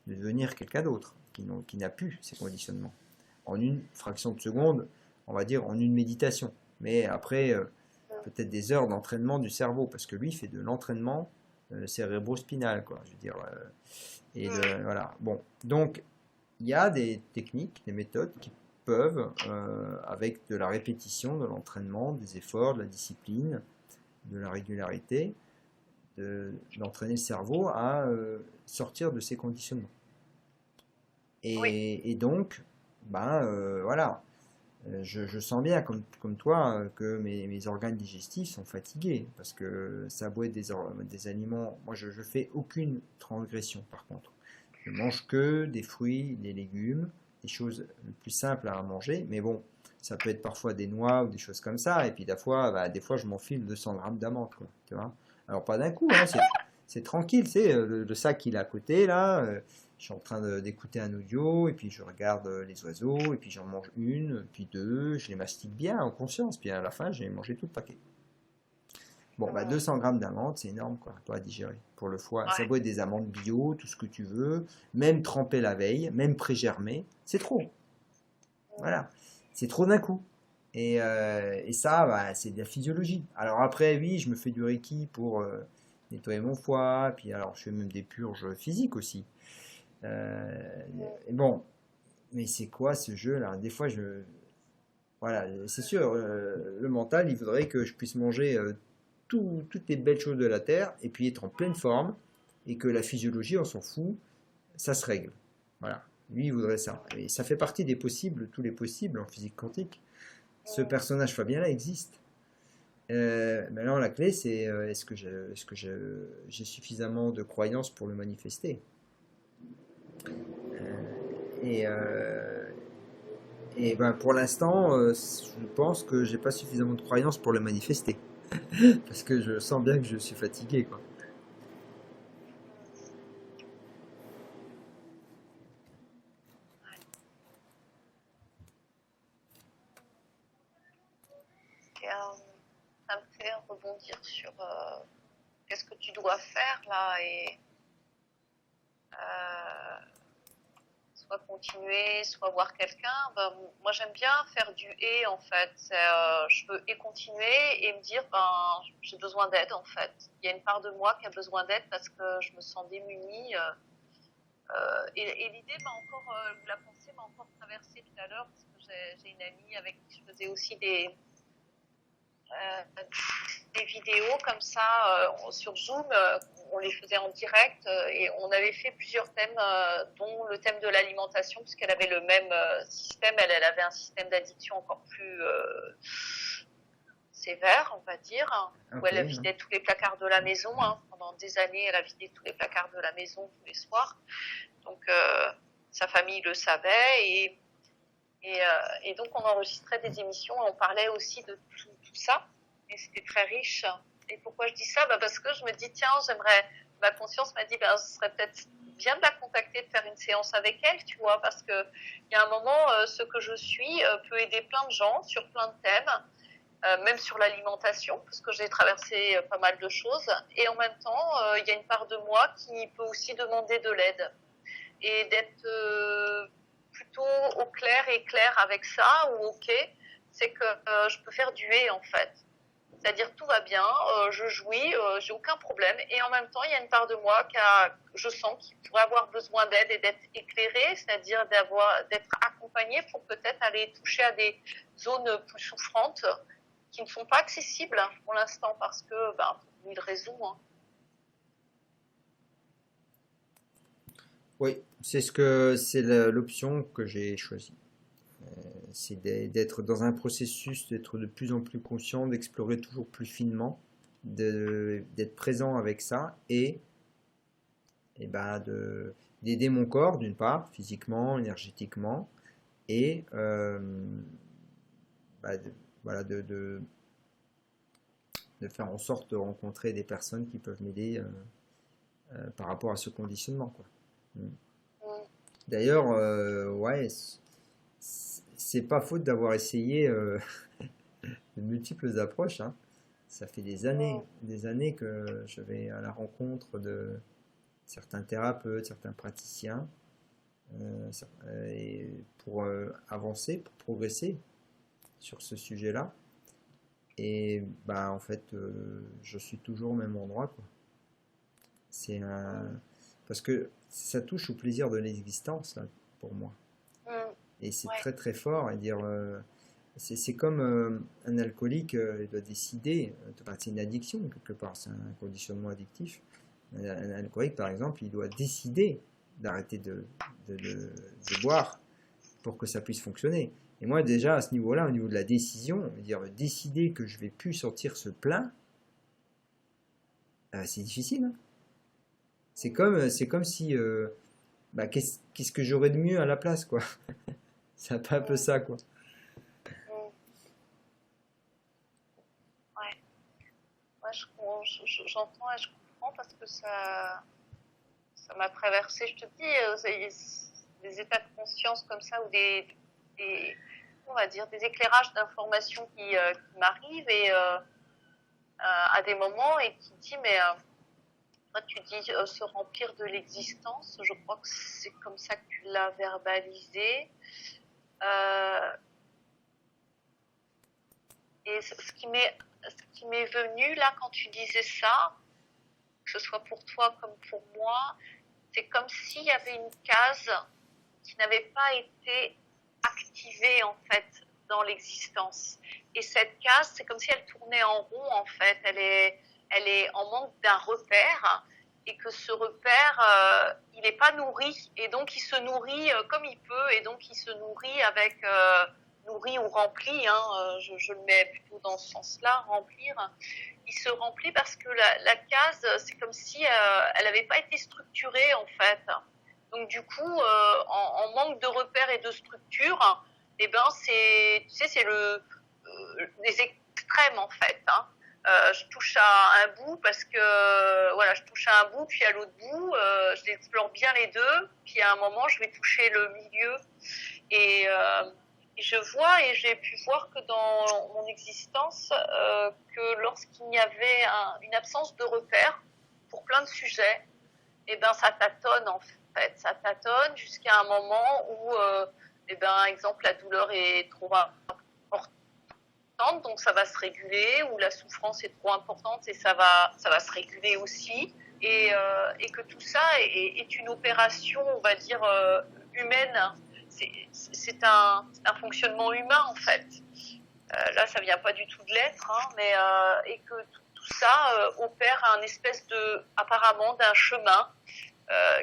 de devenir quelqu'un d'autre qui n'a plus ces conditionnements. En une fraction de seconde, on va dire en une méditation. Mais après, peut-être des heures d'entraînement du cerveau, parce que lui, il fait de l'entraînement cérébro-spinal, quoi. Je veux dire, voilà. Bon, donc, il y a des techniques, des méthodes qui peuvent, avec de la répétition, de l'entraînement, des efforts, de la discipline, de la régularité, d'entraîner le cerveau à sortir de ces conditionnements. Et donc, voilà, je sens bien, comme toi, que mes organes digestifs sont fatigués, parce que ça a beau être des aliments, moi je fais aucune transgression par contre. Je mange que des fruits, des légumes, des choses les plus simples à manger, mais bon, ça peut être parfois des noix ou des choses comme ça, et puis des fois je m'enfile 200 grammes d'amandes, quoi, tu vois. Alors pas d'un coup, hein, c'est tranquille, c'est le sac il est à côté, là, je suis en train d'écouter un audio, et puis je regarde les oiseaux, et puis j'en mange une, puis deux, je les mastique bien en conscience, puis à la fin j'ai mangé tout le paquet. Bon, 200 grammes d'amandes, c'est énorme, quoi, à digérer pour le foie. Ouais. Ça doit être des amandes bio, tout ce que tu veux, même trempées la veille, même pré-germées, c'est trop. Voilà, c'est trop d'un coup. Et ça, c'est de la physiologie. Alors après, oui, je me fais du Reiki pour nettoyer mon foie, puis alors je fais même des purges physiques aussi. Bon, mais c'est quoi ce jeu-là? Des fois, voilà, c'est sûr, le mental, il voudrait que je puisse manger toutes les belles choses de la Terre et puis être en pleine forme et que la physiologie, on s'en fout, ça se règle. Voilà, lui, il voudrait ça. Et ça fait partie des possibles, tous les possibles en physique quantique. Ce personnage Fabien-là existe. Maintenant, la clé, c'est est-ce que j'ai suffisamment de croyances pour le manifester? Et, ben, pour l'instant, je pense que j'ai pas suffisamment de croyances pour le manifester. Parce que je sens bien que je suis fatigué, quoi. Et, ça me fait rebondir sur qu'est-ce que tu dois faire là et soit continuer, soit voir quelqu'un. Ben, moi, j'aime bien faire du et en fait. Je peux et continuer et me dire ben j'ai besoin d'aide en fait. Il y a une part de moi qui a besoin d'aide parce que je me sens démunie. Et l'idée m'a encore, la pensée m'a encore traversée tout à l'heure parce que j'ai une amie avec qui je faisais aussi des vidéos comme ça sur Zoom. On les faisait en direct et on avait fait plusieurs thèmes, dont le thème de l'alimentation, puisqu'elle avait le même système. Elle avait un système d'addiction encore plus sévère, on va dire, où Ok, elle hein. vidait tous les placards de la maison. Pendant des années, elle a vidé tous les placards de la maison tous les soirs. Donc, sa famille le savait et donc on enregistrait des émissions et on parlait aussi de tout ça. Et c'était très riche. Et pourquoi je dis ça? Parce que je me dis, tiens, ma conscience m'a dit, ce serait peut-être bien de la contacter, de faire une séance avec elle, tu vois, parce que il y a un moment, ce que je suis peut aider plein de gens sur plein de thèmes, même sur l'alimentation, parce que j'ai traversé pas mal de choses. Et en même temps, il y a une part de moi qui peut aussi demander de l'aide et d'être plutôt au clair et clair avec ça ou ok, c'est que je peux faire du et en fait. C'est-à-dire tout va bien, je jouis, j'ai aucun problème et en même temps il y a une part de moi je sens qu'il pourrait avoir besoin d'aide et d'être éclairé, c'est-à-dire d'être accompagné pour peut-être aller toucher à des zones plus souffrantes qui ne sont pas accessibles pour l'instant parce que pour mille raisons. Oui, c'est l'option que j'ai choisie. C'est d'être dans un processus, d'être de plus en plus conscient, d'explorer toujours plus finement, d'être présent avec ça et ben d'aider mon corps d'une part, physiquement, énergétiquement, et bah, voilà, de faire en sorte de rencontrer des personnes qui peuvent m'aider par rapport à ce conditionnement, quoi. D'ailleurs, ouais, c'est pas faute d'avoir essayé de multiples approches, hein. Ça fait des années que je vais à la rencontre de certains thérapeutes, certains praticiens, et pour avancer, pour progresser sur ce sujet-là. Et bah en fait, je suis toujours au même endroit, quoi. C'est un parce que ça touche au plaisir de l'existence là, pour moi. Et c'est Ouais. très très fort. Et dire, c'est comme un alcoolique, il doit décider. C'est une addiction quelque part, c'est un conditionnement addictif. Un alcoolique, par exemple, il doit décider d'arrêter de boire pour que ça puisse fonctionner. Et moi, déjà, à ce niveau-là, au niveau de la décision, dire décider que je vais plus sortir ce plein, c'est difficile, hein. C'est comme si, bah, qu'est-ce que j'aurais de mieux à la place, quoi. C'est un peu ça, quoi. Mm. Ouais. Ouais, j'entends et je comprends parce que ça m'a traversé. Je te dis, des états de conscience comme ça ou on va dire, des éclairages d'informations qui m'arrivent et à des moments et qui dit, mais toi, tu dis se remplir de l'existence. Je crois que c'est comme ça que tu l'as verbalisé. Euh, et ce qui m'est venu là quand tu disais ça, que ce soit pour toi comme pour moi, c'est comme s'il y avait une case qui n'avait pas été activée en fait dans l'existence. Et cette case, c'est comme si elle tournait en rond en fait. Elle est en manque d'un repère et que ce repère, il n'est pas nourri et donc il se nourrit comme il peut et donc il se nourrit avec nourrit ou remplit, hein, je le mets plutôt dans ce sens-là, remplir, il se remplit parce que la case, c'est comme si elle n'avait pas été structurée en fait. Donc du coup, en manque de repères et de structure, eh ben c'est, tu sais, c'est les extrêmes en fait. Hein. Je touche à un bout parce que voilà, je touche à un bout, puis à l'autre bout, j'explore bien les deux, puis à un moment, je vais toucher le milieu et je vois et j'ai pu voir que dans mon existence, que lorsqu'il y avait une absence de repères pour plein de sujets, eh ben ça tâtonne en fait, ça tâtonne jusqu'à un moment où, eh ben exemple la douleur est trop importante, donc ça va se réguler, ou la souffrance est trop importante et ça va se réguler aussi, et que tout ça est une opération, on va dire humaine. C'est un fonctionnement humain en fait. Là, ça vient pas du tout de l'être, hein, mais et que tout ça opère un espèce apparemment d'un chemin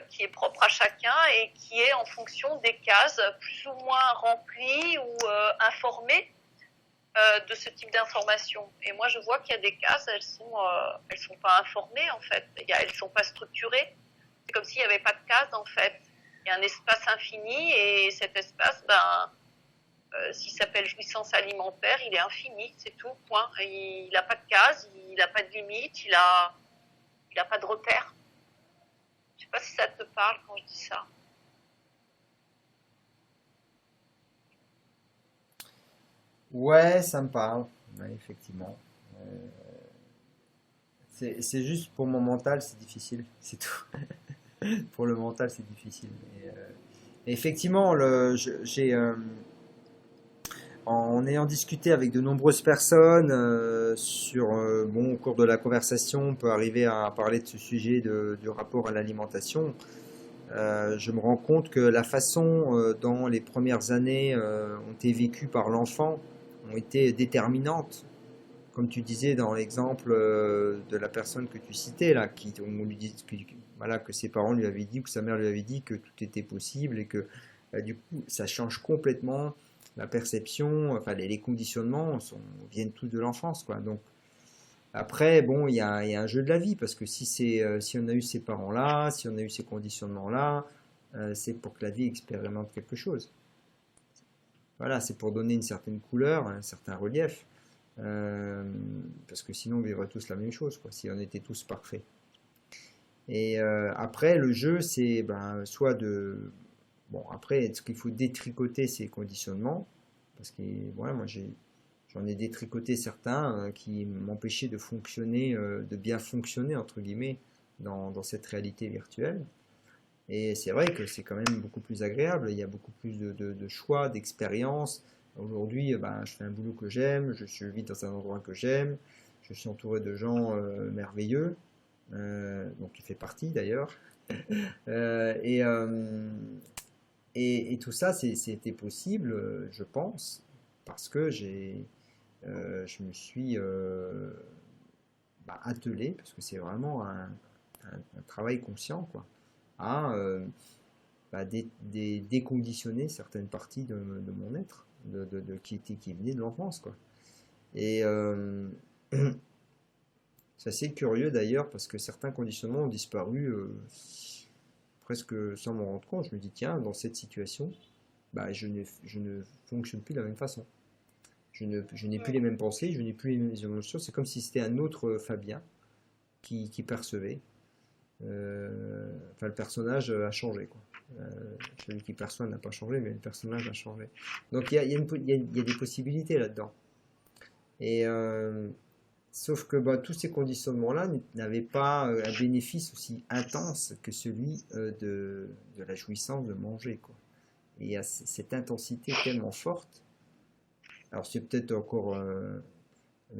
qui est propre à chacun et qui est en fonction des cases plus ou moins remplies ou informées de ce type d'information. Et moi, je vois qu'il y a des cases, elles sont pas informées en fait, elles sont pas structurées. C'est comme s'il n'y avait pas de cases en fait. Il y a un espace infini et cet espace, s'il s'appelle jouissance alimentaire, il est infini, c'est tout, point. Il n'a pas de case, il n'a pas de limite, il a pas de repère. Je sais pas si ça te parle quand je dis ça. Ouais, ça me parle. Ouais, effectivement. C'est juste pour mon mental, c'est difficile, c'est tout. Pour le mental, c'est difficile. Et effectivement, en ayant discuté avec de nombreuses personnes bon, au cours de la conversation, on peut arriver à parler de ce sujet du rapport à l'alimentation. Je me rends compte que la façon dont les premières années ont été vécues par l'enfant ont été déterminantes. Comme tu disais dans l'exemple de la personne que tu citais, là, on lui dit voilà, que ses parents lui avaient dit, que sa mère lui avait dit que tout était possible et que du coup, ça change complètement la perception, enfin les conditionnements viennent tous de l'enfance, quoi. Donc après, bon, il y a un jeu de la vie parce que si on a eu ces parents-là, si on a eu ces conditionnements-là, c'est pour que la vie expérimente quelque chose. Voilà, c'est pour donner une certaine couleur, un certain relief. Euh, Parce que sinon on vivrait tous la même chose, quoi, si on était tous parfaits. Et après, le jeu, c'est soit de... Bon, après, est-ce qu'il faut détricoter ces conditionnements? Parce que, voilà, j'en ai détricoté certains qui m'empêchaient de fonctionner, de bien fonctionner, entre guillemets, dans cette réalité virtuelle. Et c'est vrai que c'est quand même beaucoup plus agréable, il y a beaucoup plus de choix, d'expériences. Aujourd'hui, je fais un boulot que j'aime, je vis dans un endroit que j'aime, je suis entouré de gens merveilleux, dont tu fais partie d'ailleurs. Euh, et, euh, et tout ça, c'était possible, je pense, parce que je me suis attelé, parce que c'est vraiment un travail conscient, quoi, à déconditionner certaines parties de mon être, qui venait de l'enfance, quoi. Et c'est assez curieux d'ailleurs parce que certains conditionnements ont disparu presque sans m'en rendre compte. Je me dis, tiens, dans cette situation, je ne fonctionne plus de la même façon. Je n'ai plus les mêmes pensées, je n'ai plus les mêmes émotions. C'est comme si c'était un autre Fabien qui percevait. Enfin, le personnage a changé, quoi. Celui qui perçoit n'a pas changé, mais le personnage a changé. Donc il y a des possibilités là-dedans. Et sauf que tous ces conditionnements-là n'avaient pas un bénéfice aussi intense que celui de la jouissance de manger, quoi. Et il y a cette intensité tellement forte. Alors c'est peut-être encore le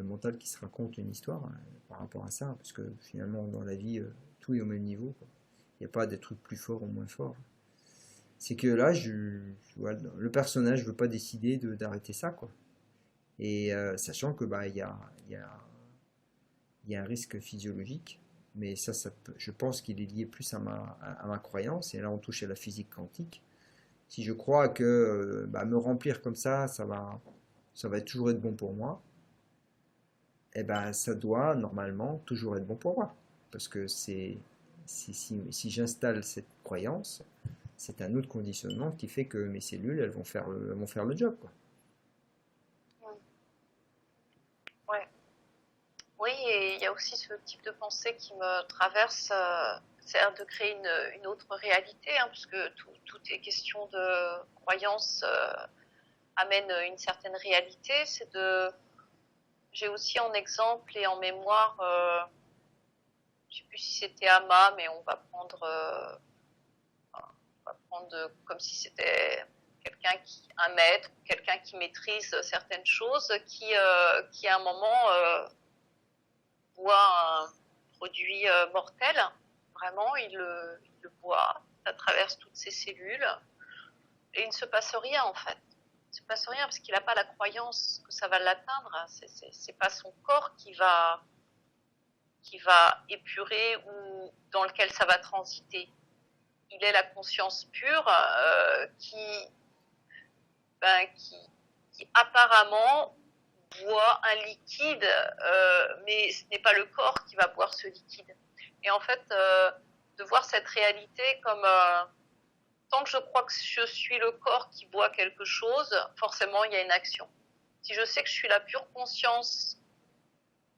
mental qui se raconte une histoire par rapport à ça, parce que finalement dans la vie, tout est au même niveau, quoi. Il n'y a pas des trucs plus forts ou moins forts. C'est que là, voilà, le personnage ne veut pas décider d'arrêter ça, quoi. Et sachant que il y a un risque physiologique, mais je pense qu'il est lié plus à ma croyance, et là on touche à la physique quantique, Si je crois que me remplir comme ça va toujours être bon pour moi, eh ben, ça doit normalement toujours être bon pour moi. Parce que si j'installe cette croyance, c'est un autre conditionnement qui fait que mes cellules, elles vont faire le job, quoi. Ouais. Oui, et il y a aussi ce type de pensée qui me traverse, c'est de créer une autre réalité, hein, puisque tout est question de croyance amène une certaine réalité. J'ai aussi en exemple et en mémoire, je sais plus si c'était Ama, mais on va prendre comme si c'était un maître, quelqu'un qui maîtrise certaines choses, qui à un moment boit un produit mortel. Vraiment, il le boit, ça traverse toutes ses cellules et il ne se passe rien en fait. Il ne se passe rien parce qu'il n'a pas la croyance que ça va l'atteindre. C'est pas son corps qui va épurer ou dans lequel ça va transiter. Il est la conscience pure qui apparemment boit un liquide, mais ce n'est pas le corps qui va boire ce liquide. Et en fait, de voir cette réalité comme tant que je crois que je suis le corps qui boit quelque chose, forcément il y a une action. Si je sais que je suis la pure conscience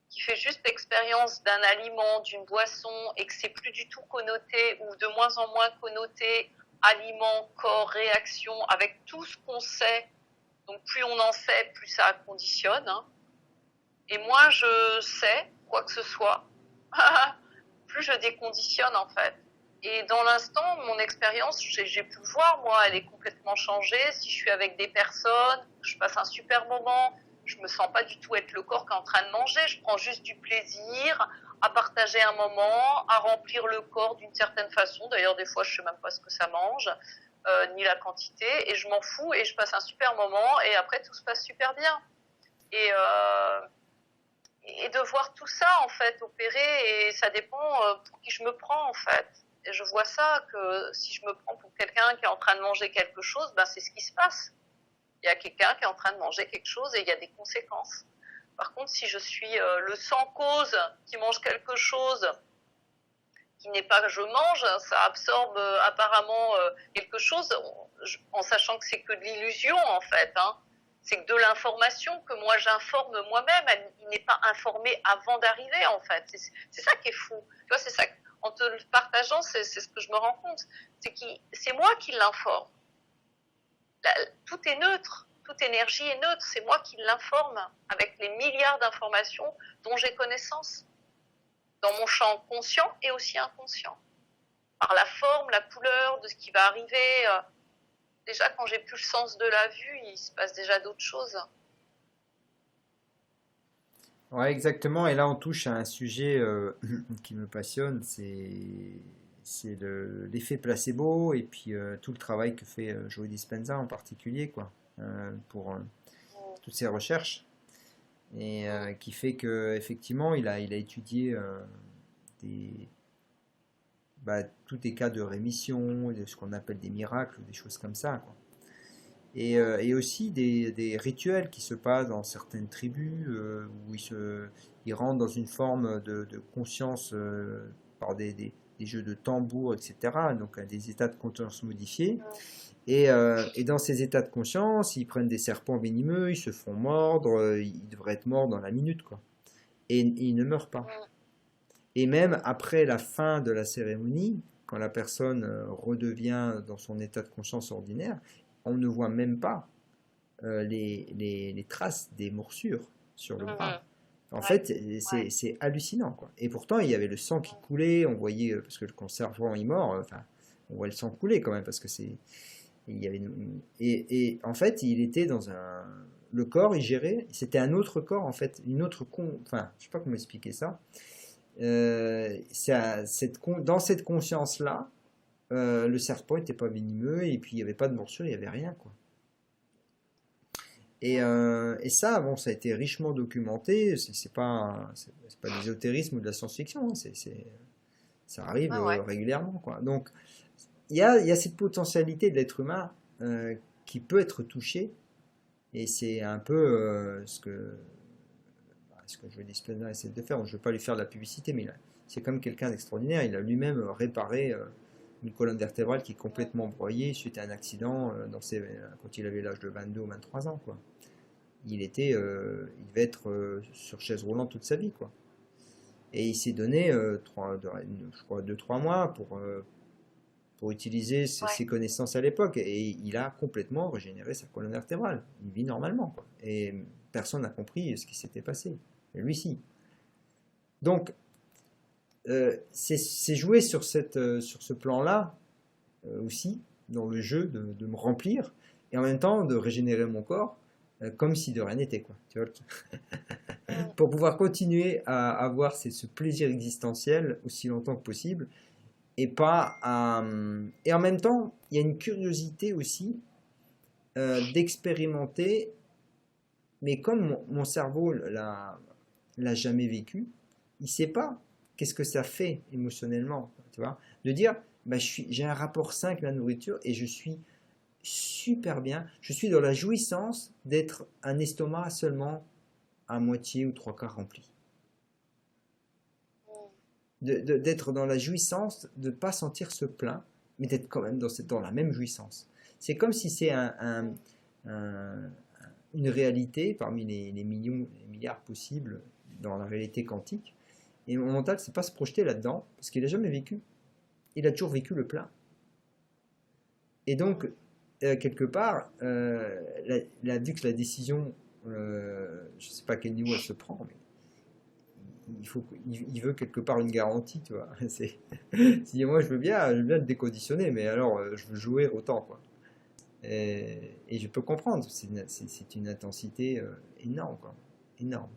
qui fait juste l'expérience d'un aliment, d'une boisson, et que c'est plus du tout connoté ou de moins en moins connoté aliment, corps, réaction, avec tout ce qu'on sait. Donc plus on en sait, plus ça conditionne. Hein. Et moins je sais quoi que ce soit, plus je déconditionne en fait. Et dans l'instant, mon expérience, j'ai pu le voir, moi, elle est complètement changée. Si je suis avec des personnes, je passe un super moment, je me sens pas du tout être le corps qui est en train de manger, je prends juste du plaisir à partager un moment, à remplir le corps d'une certaine façon. D'ailleurs, des fois, je sais même pas ce que ça mange, ni la quantité, et je m'en fous et je passe un super moment et après, tout se passe super bien. Et de voir tout ça, en fait, opérer, et ça dépend pour qui je me prends, en fait. Et je vois ça, que si je me prends pour quelqu'un qui est en train de manger quelque chose, ben c'est ce qui se passe. Il y a quelqu'un qui est en train de manger quelque chose et il y a des conséquences. Par contre, si je suis le sans cause qui mange quelque chose qui n'est pas que je mange, ça absorbe apparemment quelque chose en sachant que c'est que de l'illusion, en fait. Hein. C'est que de l'information que moi j'informe moi-même, il n'est pas informé avant d'arriver, en fait. C'est ça qui est fou. Tu vois, c'est ça. En te le partageant, c'est ce que je me rends compte. C'est moi qui l'informe. Tout est neutre. Toute énergie est neutre. C'est moi qui l'informe avec les milliards d'informations dont j'ai connaissance. Dans mon champ conscient et aussi inconscient. Par la forme, la couleur de ce qui va arriver. Déjà, quand j'ai plus le sens de la vue, il se passe déjà d'autres choses. Ouais, exactement. Et là, on touche à un sujet qui me passionne, c'est l'effet placebo et puis tout le travail que fait Joe Dispenza en particulier, quoi, pour toutes ses recherches et qui fait que effectivement, il a étudié des, tous des cas de rémission, de ce qu'on appelle des miracles, des choses comme ça, quoi. Et aussi des rituels qui se passent dans certaines tribus où ils rentrent dans une forme de conscience par des jeux de tambour, etc. Donc des états de conscience modifiés. Et dans ces états de conscience, ils prennent des serpents venimeux, ils se font mordre, ils devraient être morts dans la minute, quoi. Et ils ne meurent pas. Et même après la fin de la cérémonie, quand la personne redevient dans son état de conscience ordinaire, on ne voit même pas les traces des morsures sur le bras. En fait, c'est hallucinant, quoi. Et pourtant, il y avait le sang qui coulait, on voyait, parce que quand le serpent est mort, enfin, on voit le sang couler quand même, parce que il y avait et en fait, il était dans le corps, il gérait, c'était un autre corps, en fait, enfin, je sais pas comment expliquer ça. Dans cette conscience-là, le serpent n'était pas venimeux et puis il n'y avait pas de morsure, il n'y avait rien, quoi. Et ça, bon, ça a été richement documenté. C'est pas de l'ésotérisme ou de la science-fiction, hein, ça arrive régulièrement, quoi. Donc il y a cette potentialité de l'être humain qui peut être touché, et c'est un peu ce que Joe Dispenza essaie de faire. Je ne veux pas lui faire de la publicité, mais c'est comme quelqu'un d'extraordinaire. Il a lui-même réparé une colonne vertébrale qui est complètement broyée suite à un accident quand il avait l'âge de 22 ou 23 ans, quoi. Il devait être sur chaise roulante toute sa vie, quoi. Et il s'est donné je crois 2-3 mois pour utiliser Ouais. ses connaissances à l'époque. Et il a complètement régénéré sa colonne vertébrale. Il vit normalement, quoi. Et personne n'a compris ce qui s'était passé. Et lui, si. Donc, c'est jouer sur ce plan-là aussi, dans le jeu de me remplir, et en même temps de régénérer mon corps, comme si de rien n'était, quoi. Tu vois, Mm. pour pouvoir continuer à avoir ce plaisir existentiel aussi longtemps que possible, et en même temps, il y a une curiosité aussi d'expérimenter, mais comme mon cerveau l'a jamais vécu, il ne sait pas qu'est-ce que ça fait émotionnellement, tu vois, de dire, bah, j'ai un rapport sain avec la nourriture et je suis super bien, je suis dans la jouissance d'être un estomac seulement à moitié ou trois quarts rempli. Mm. D'être dans la jouissance, de ne pas sentir ce plein, mais d'être quand même dans la même jouissance. C'est comme si c'est un, une réalité parmi les millions, les milliards possibles dans la réalité quantique. Et mon mental ne sait pas se projeter là-dedans, parce qu'il n'a jamais vécu. Il a toujours vécu le plein. Et donc, quelque part, vu que la décision, je ne sais pas à quel niveau elle se prend, mais il veut quelque part une garantie, tu vois. Moi je veux bien te déconditionner, mais alors je veux jouer autant, quoi. Et je peux comprendre, c'est une intensité énorme, quoi. Énorme.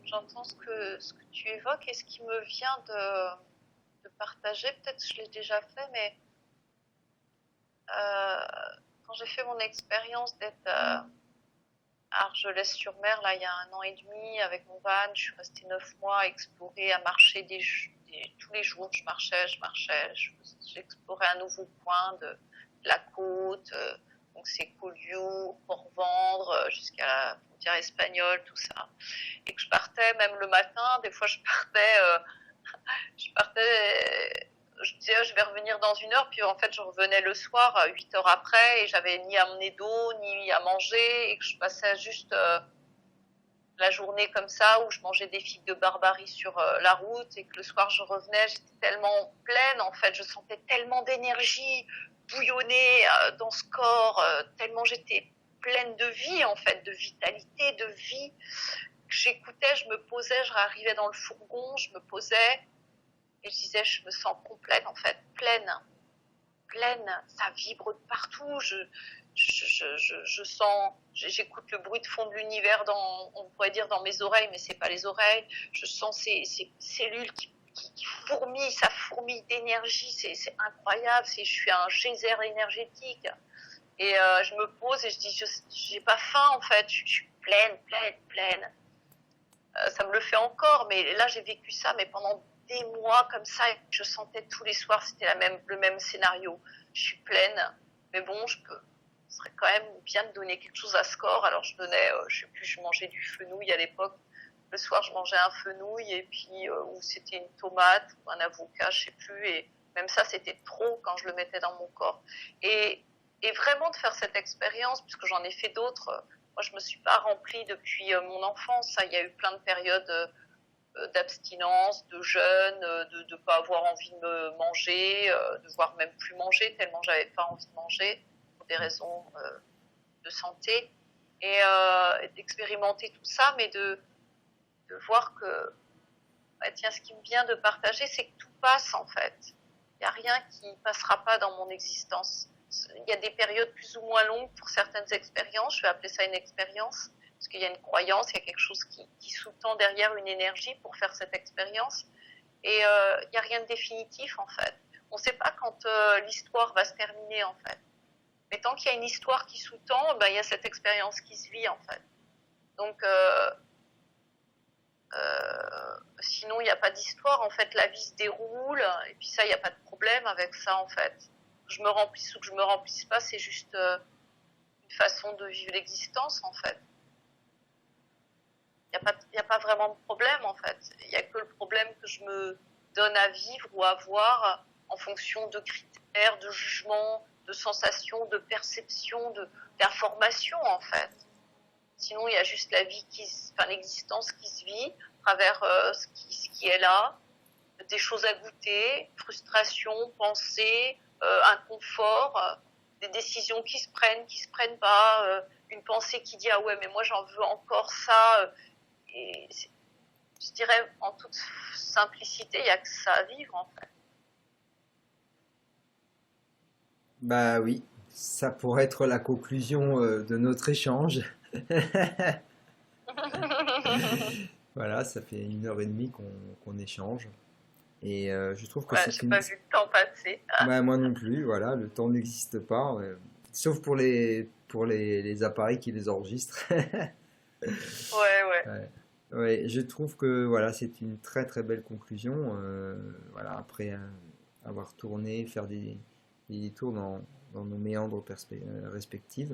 J'entends ce que tu évoques et ce qui me vient de partager. Peut-être que je l'ai déjà fait, mais quand j'ai fait mon expérience d'être à Argelès-sur-Mer, là, il y a 1 an et demi, avec mon van, je suis restée 9 mois à explorer, à marcher tous les jours. J'explorais un nouveau coin de la côte, donc c'est Collioure, Port-Vendre, jusqu'à la frontière espagnole, tout ça. Et que je partais, même le matin, des fois je partais, je disais je vais revenir dans 1 heure, puis en fait je revenais le soir 8 heures après et j'avais ni amené d'eau ni à manger et que je passais juste la journée comme ça où je mangeais des figues de Barbarie sur la route et que le soir je revenais, j'étais tellement pleine en fait, je sentais tellement d'énergie bouillonner dans ce corps, tellement j'étais pleine de vie en fait, de vitalité, de vie. J'écoutais, je me posais, je arrivais dans le fourgon, je me posais et je disais, je me sens complète en fait, pleine, pleine, ça vibre de partout, je sens, j'écoute le bruit de fond de l'univers on pourrait dire dans mes oreilles, mais c'est pas les oreilles, je sens ces cellules qui fourmillent, ça fourmille d'énergie, c'est incroyable, je suis un geyser énergétique. Et je me pose et je dis, j'ai pas faim en fait, je suis pleine, pleine, pleine. Ça me le fait encore, mais là j'ai vécu ça, mais pendant des mois comme ça, et je sentais tous les soirs, c'était le même scénario. Je suis pleine, mais bon, ce serait quand même bien de donner quelque chose à ce corps. Alors je donnais, je sais plus, je mangeais du fenouil à l'époque. Le soir, je mangeais un fenouil et puis ou c'était une tomate ou un avocat, je sais plus. Et même ça, c'était trop quand je le mettais dans mon corps. Et vraiment de faire cette expérience, puisque j'en ai fait d'autres. Moi, je me suis pas remplie depuis mon enfance. Il y a eu plein de périodes d'abstinence, de jeûne, de pas avoir envie de me manger, de voir même plus manger tellement j'avais pas envie de manger pour des raisons de santé et d'expérimenter tout ça, mais de voir que bah, tiens, ce qui me vient de partager, c'est que tout passe en fait. Il n'y a rien qui passera pas dans mon existence. Il y a des périodes plus ou moins longues pour certaines expériences. Je vais appeler ça une expérience parce qu'il y a une croyance, il y a quelque chose qui sous-tend derrière une énergie pour faire cette expérience. Et il n'y a rien de définitif en fait. On ne sait pas quand l'histoire va se terminer en fait. Mais tant qu'il y a une histoire qui sous-tend, ben, il y a cette expérience qui se vit en fait. Donc Sinon, il n'y a pas d'histoire. En fait, la vie se déroule. Et puis ça, il n'y a pas de problème avec ça, en fait. Que je me remplisse ou que je me remplisse pas, c'est juste une façon de vivre l'existence, en fait. Il y a pas vraiment de problème, en fait. Il n'y a que le problème que je me donne à vivre ou à voir en fonction de critères, de jugements, de sensations, de perceptions, d'informations, en fait. Sinon, il y a juste la vie l'existence qui se vit à travers ce qui est là, des choses à goûter, frustration, pensée, inconfort, des décisions qui se prennent pas, une pensée qui dit ah ouais mais moi j'en veux encore ça. Et je dirais en toute simplicité, il y a que ça à vivre en fait. Bah oui, ça pourrait être la conclusion de notre échange. Voilà, ça fait 1 heure et demie qu'on échange. Et je trouve que Ouais, c'est j'ai une... pas vu le temps passer. Bah, moi non plus, voilà, le temps n'existe pas, sauf pour les appareils qui les enregistrent. Ouais, ouais. Ouais. Ouais, je trouve que voilà, c'est une très très belle conclusion. Voilà, après avoir tourné, faire des tours dans nos méandres respectifs.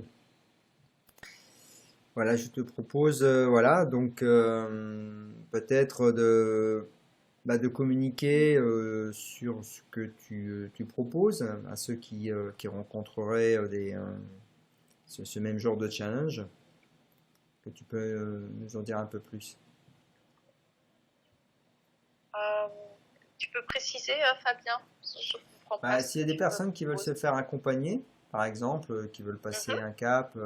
Voilà, je te propose, voilà, donc peut-être de communiquer sur ce que tu proposes à ceux qui rencontreraient ce même genre de challenge, que tu peux nous en dire un peu plus. Euh, Tu peux préciser, Fabien? Je comprends pas Bah, ce s'il y que a des tu me personnes qui veulent se proposes. faire accompagner, par exemple, qui veulent passer Mhm. un cap,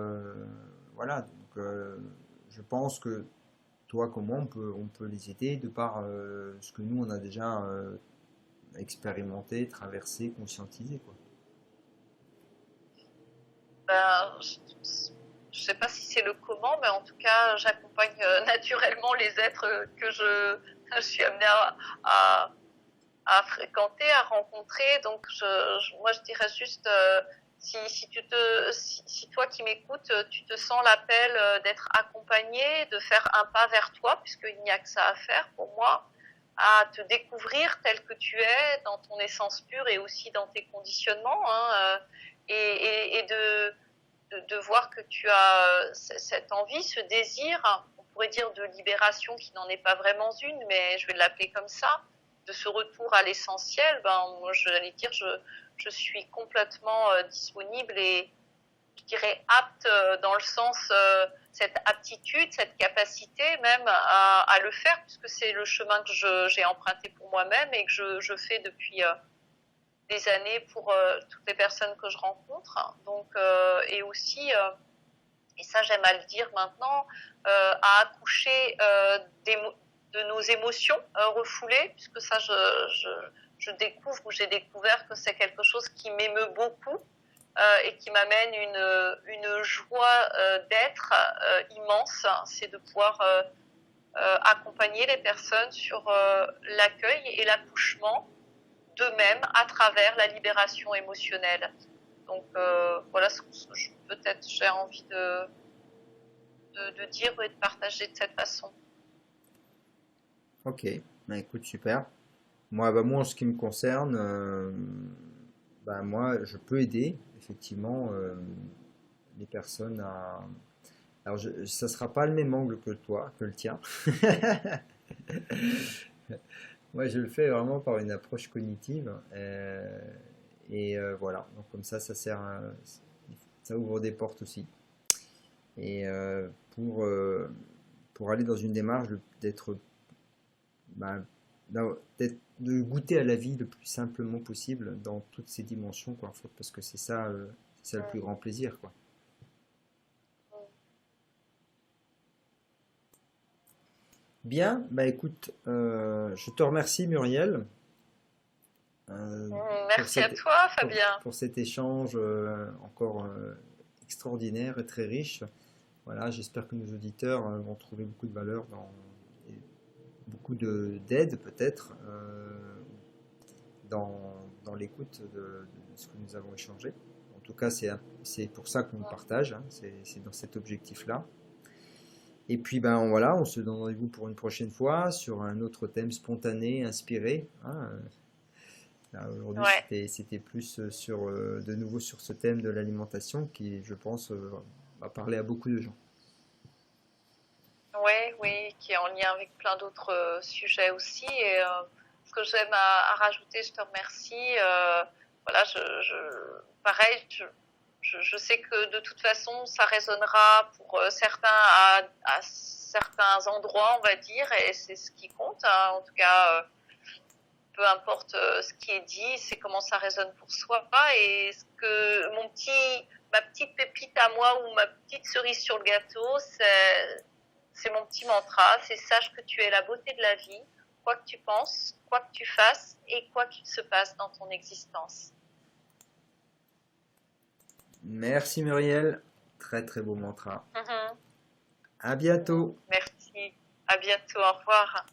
voilà, donc je pense que toi comme moi, on peut les aider de par ce que nous, on a déjà expérimenté, traversé, conscientisé, quoi. Ben, je sais pas si c'est le comment, mais en tout cas, j'accompagne naturellement les êtres que je suis amenée à, à fréquenter, à rencontrer. Donc, moi, je dirais juste, si toi qui m'écoutes, tu te sens l'appel d'être accompagné, de faire un pas vers toi, puisqu'il n'y a que ça à faire pour moi, à te découvrir tel que tu es, dans ton essence pure et aussi dans tes conditionnements, hein, et de voir que tu as cette envie, ce désir, on pourrait dire de libération qui n'en est pas vraiment une, mais je vais l'appeler comme ça, de ce retour à l'essentiel. Ben, moi, j'allais dire, je suis complètement disponible et je dirais apte dans le sens, cette aptitude, cette capacité même à le faire, puisque c'est le chemin que j'ai emprunté pour moi-même et que je fais depuis des années pour toutes les personnes que je rencontre. Donc, et aussi, et ça j'aime à le dire maintenant, à accoucher de nos émotions refoulées, puisque ça je découvre ou j'ai découvert que c'est quelque chose qui m'émeut beaucoup et qui m'amène une joie d'être immense. C'est de pouvoir accompagner les personnes sur l'accueil et l'accouchement d'eux-mêmes à travers la libération émotionnelle. Donc voilà ce que peut-être j'ai envie de dire et de partager de cette façon. Ok, bah écoute, super. Moi, en ce qui me concerne, bah, moi, je peux aider, effectivement, les personnes à... Alors, ça sera pas le même angle que toi, que le tien. Moi, je le fais vraiment par une approche cognitive. Et voilà, donc comme ça sert ça ouvre des portes aussi. Et pour aller dans une démarche d'être, bah, de goûter à la vie le plus simplement possible dans toutes ses dimensions, quoi, en fait, parce que c'est ça le plus grand plaisir, quoi. Bien, bah écoute, je te remercie Muriel pour Merci à cette, toi, pour, Fabien. pour cet échange encore extraordinaire et très riche. Voilà, j'espère que nos auditeurs vont trouver beaucoup de valeur et beaucoup d'aide peut-être dans l'écoute de ce que nous avons échangé. En tout cas, c'est pour ça qu'on le partage, hein, c'est dans cet objectif-là. Et puis ben voilà, on se donne rendez-vous pour une prochaine fois sur un autre thème spontané, inspiré, hein. Là, aujourd'hui, Ouais, c'était plus sur, de nouveau sur ce thème de l'alimentation qui, je pense, va parler à beaucoup de gens. ouais, oui, qui est en lien avec plein d'autres sujets aussi. Et ce que j'aime à rajouter, je te remercie. Voilà, pareil, je sais que de toute façon, ça résonnera pour certains à certains endroits, on va dire, et c'est ce qui compte, hein. En tout cas, peu importe ce qui est dit, c'est comment ça résonne pour soi. Et ce que ma petite pépite à moi ou ma petite cerise sur le gâteau, c'est mon petit mantra. C'est sache que tu es la beauté de la vie, quoi que tu penses, quoi que tu fasses et quoi qu'il se passe dans ton existence. Merci Muriel, très très beau mantra. Mhm. À bientôt. Merci. À bientôt. Au revoir.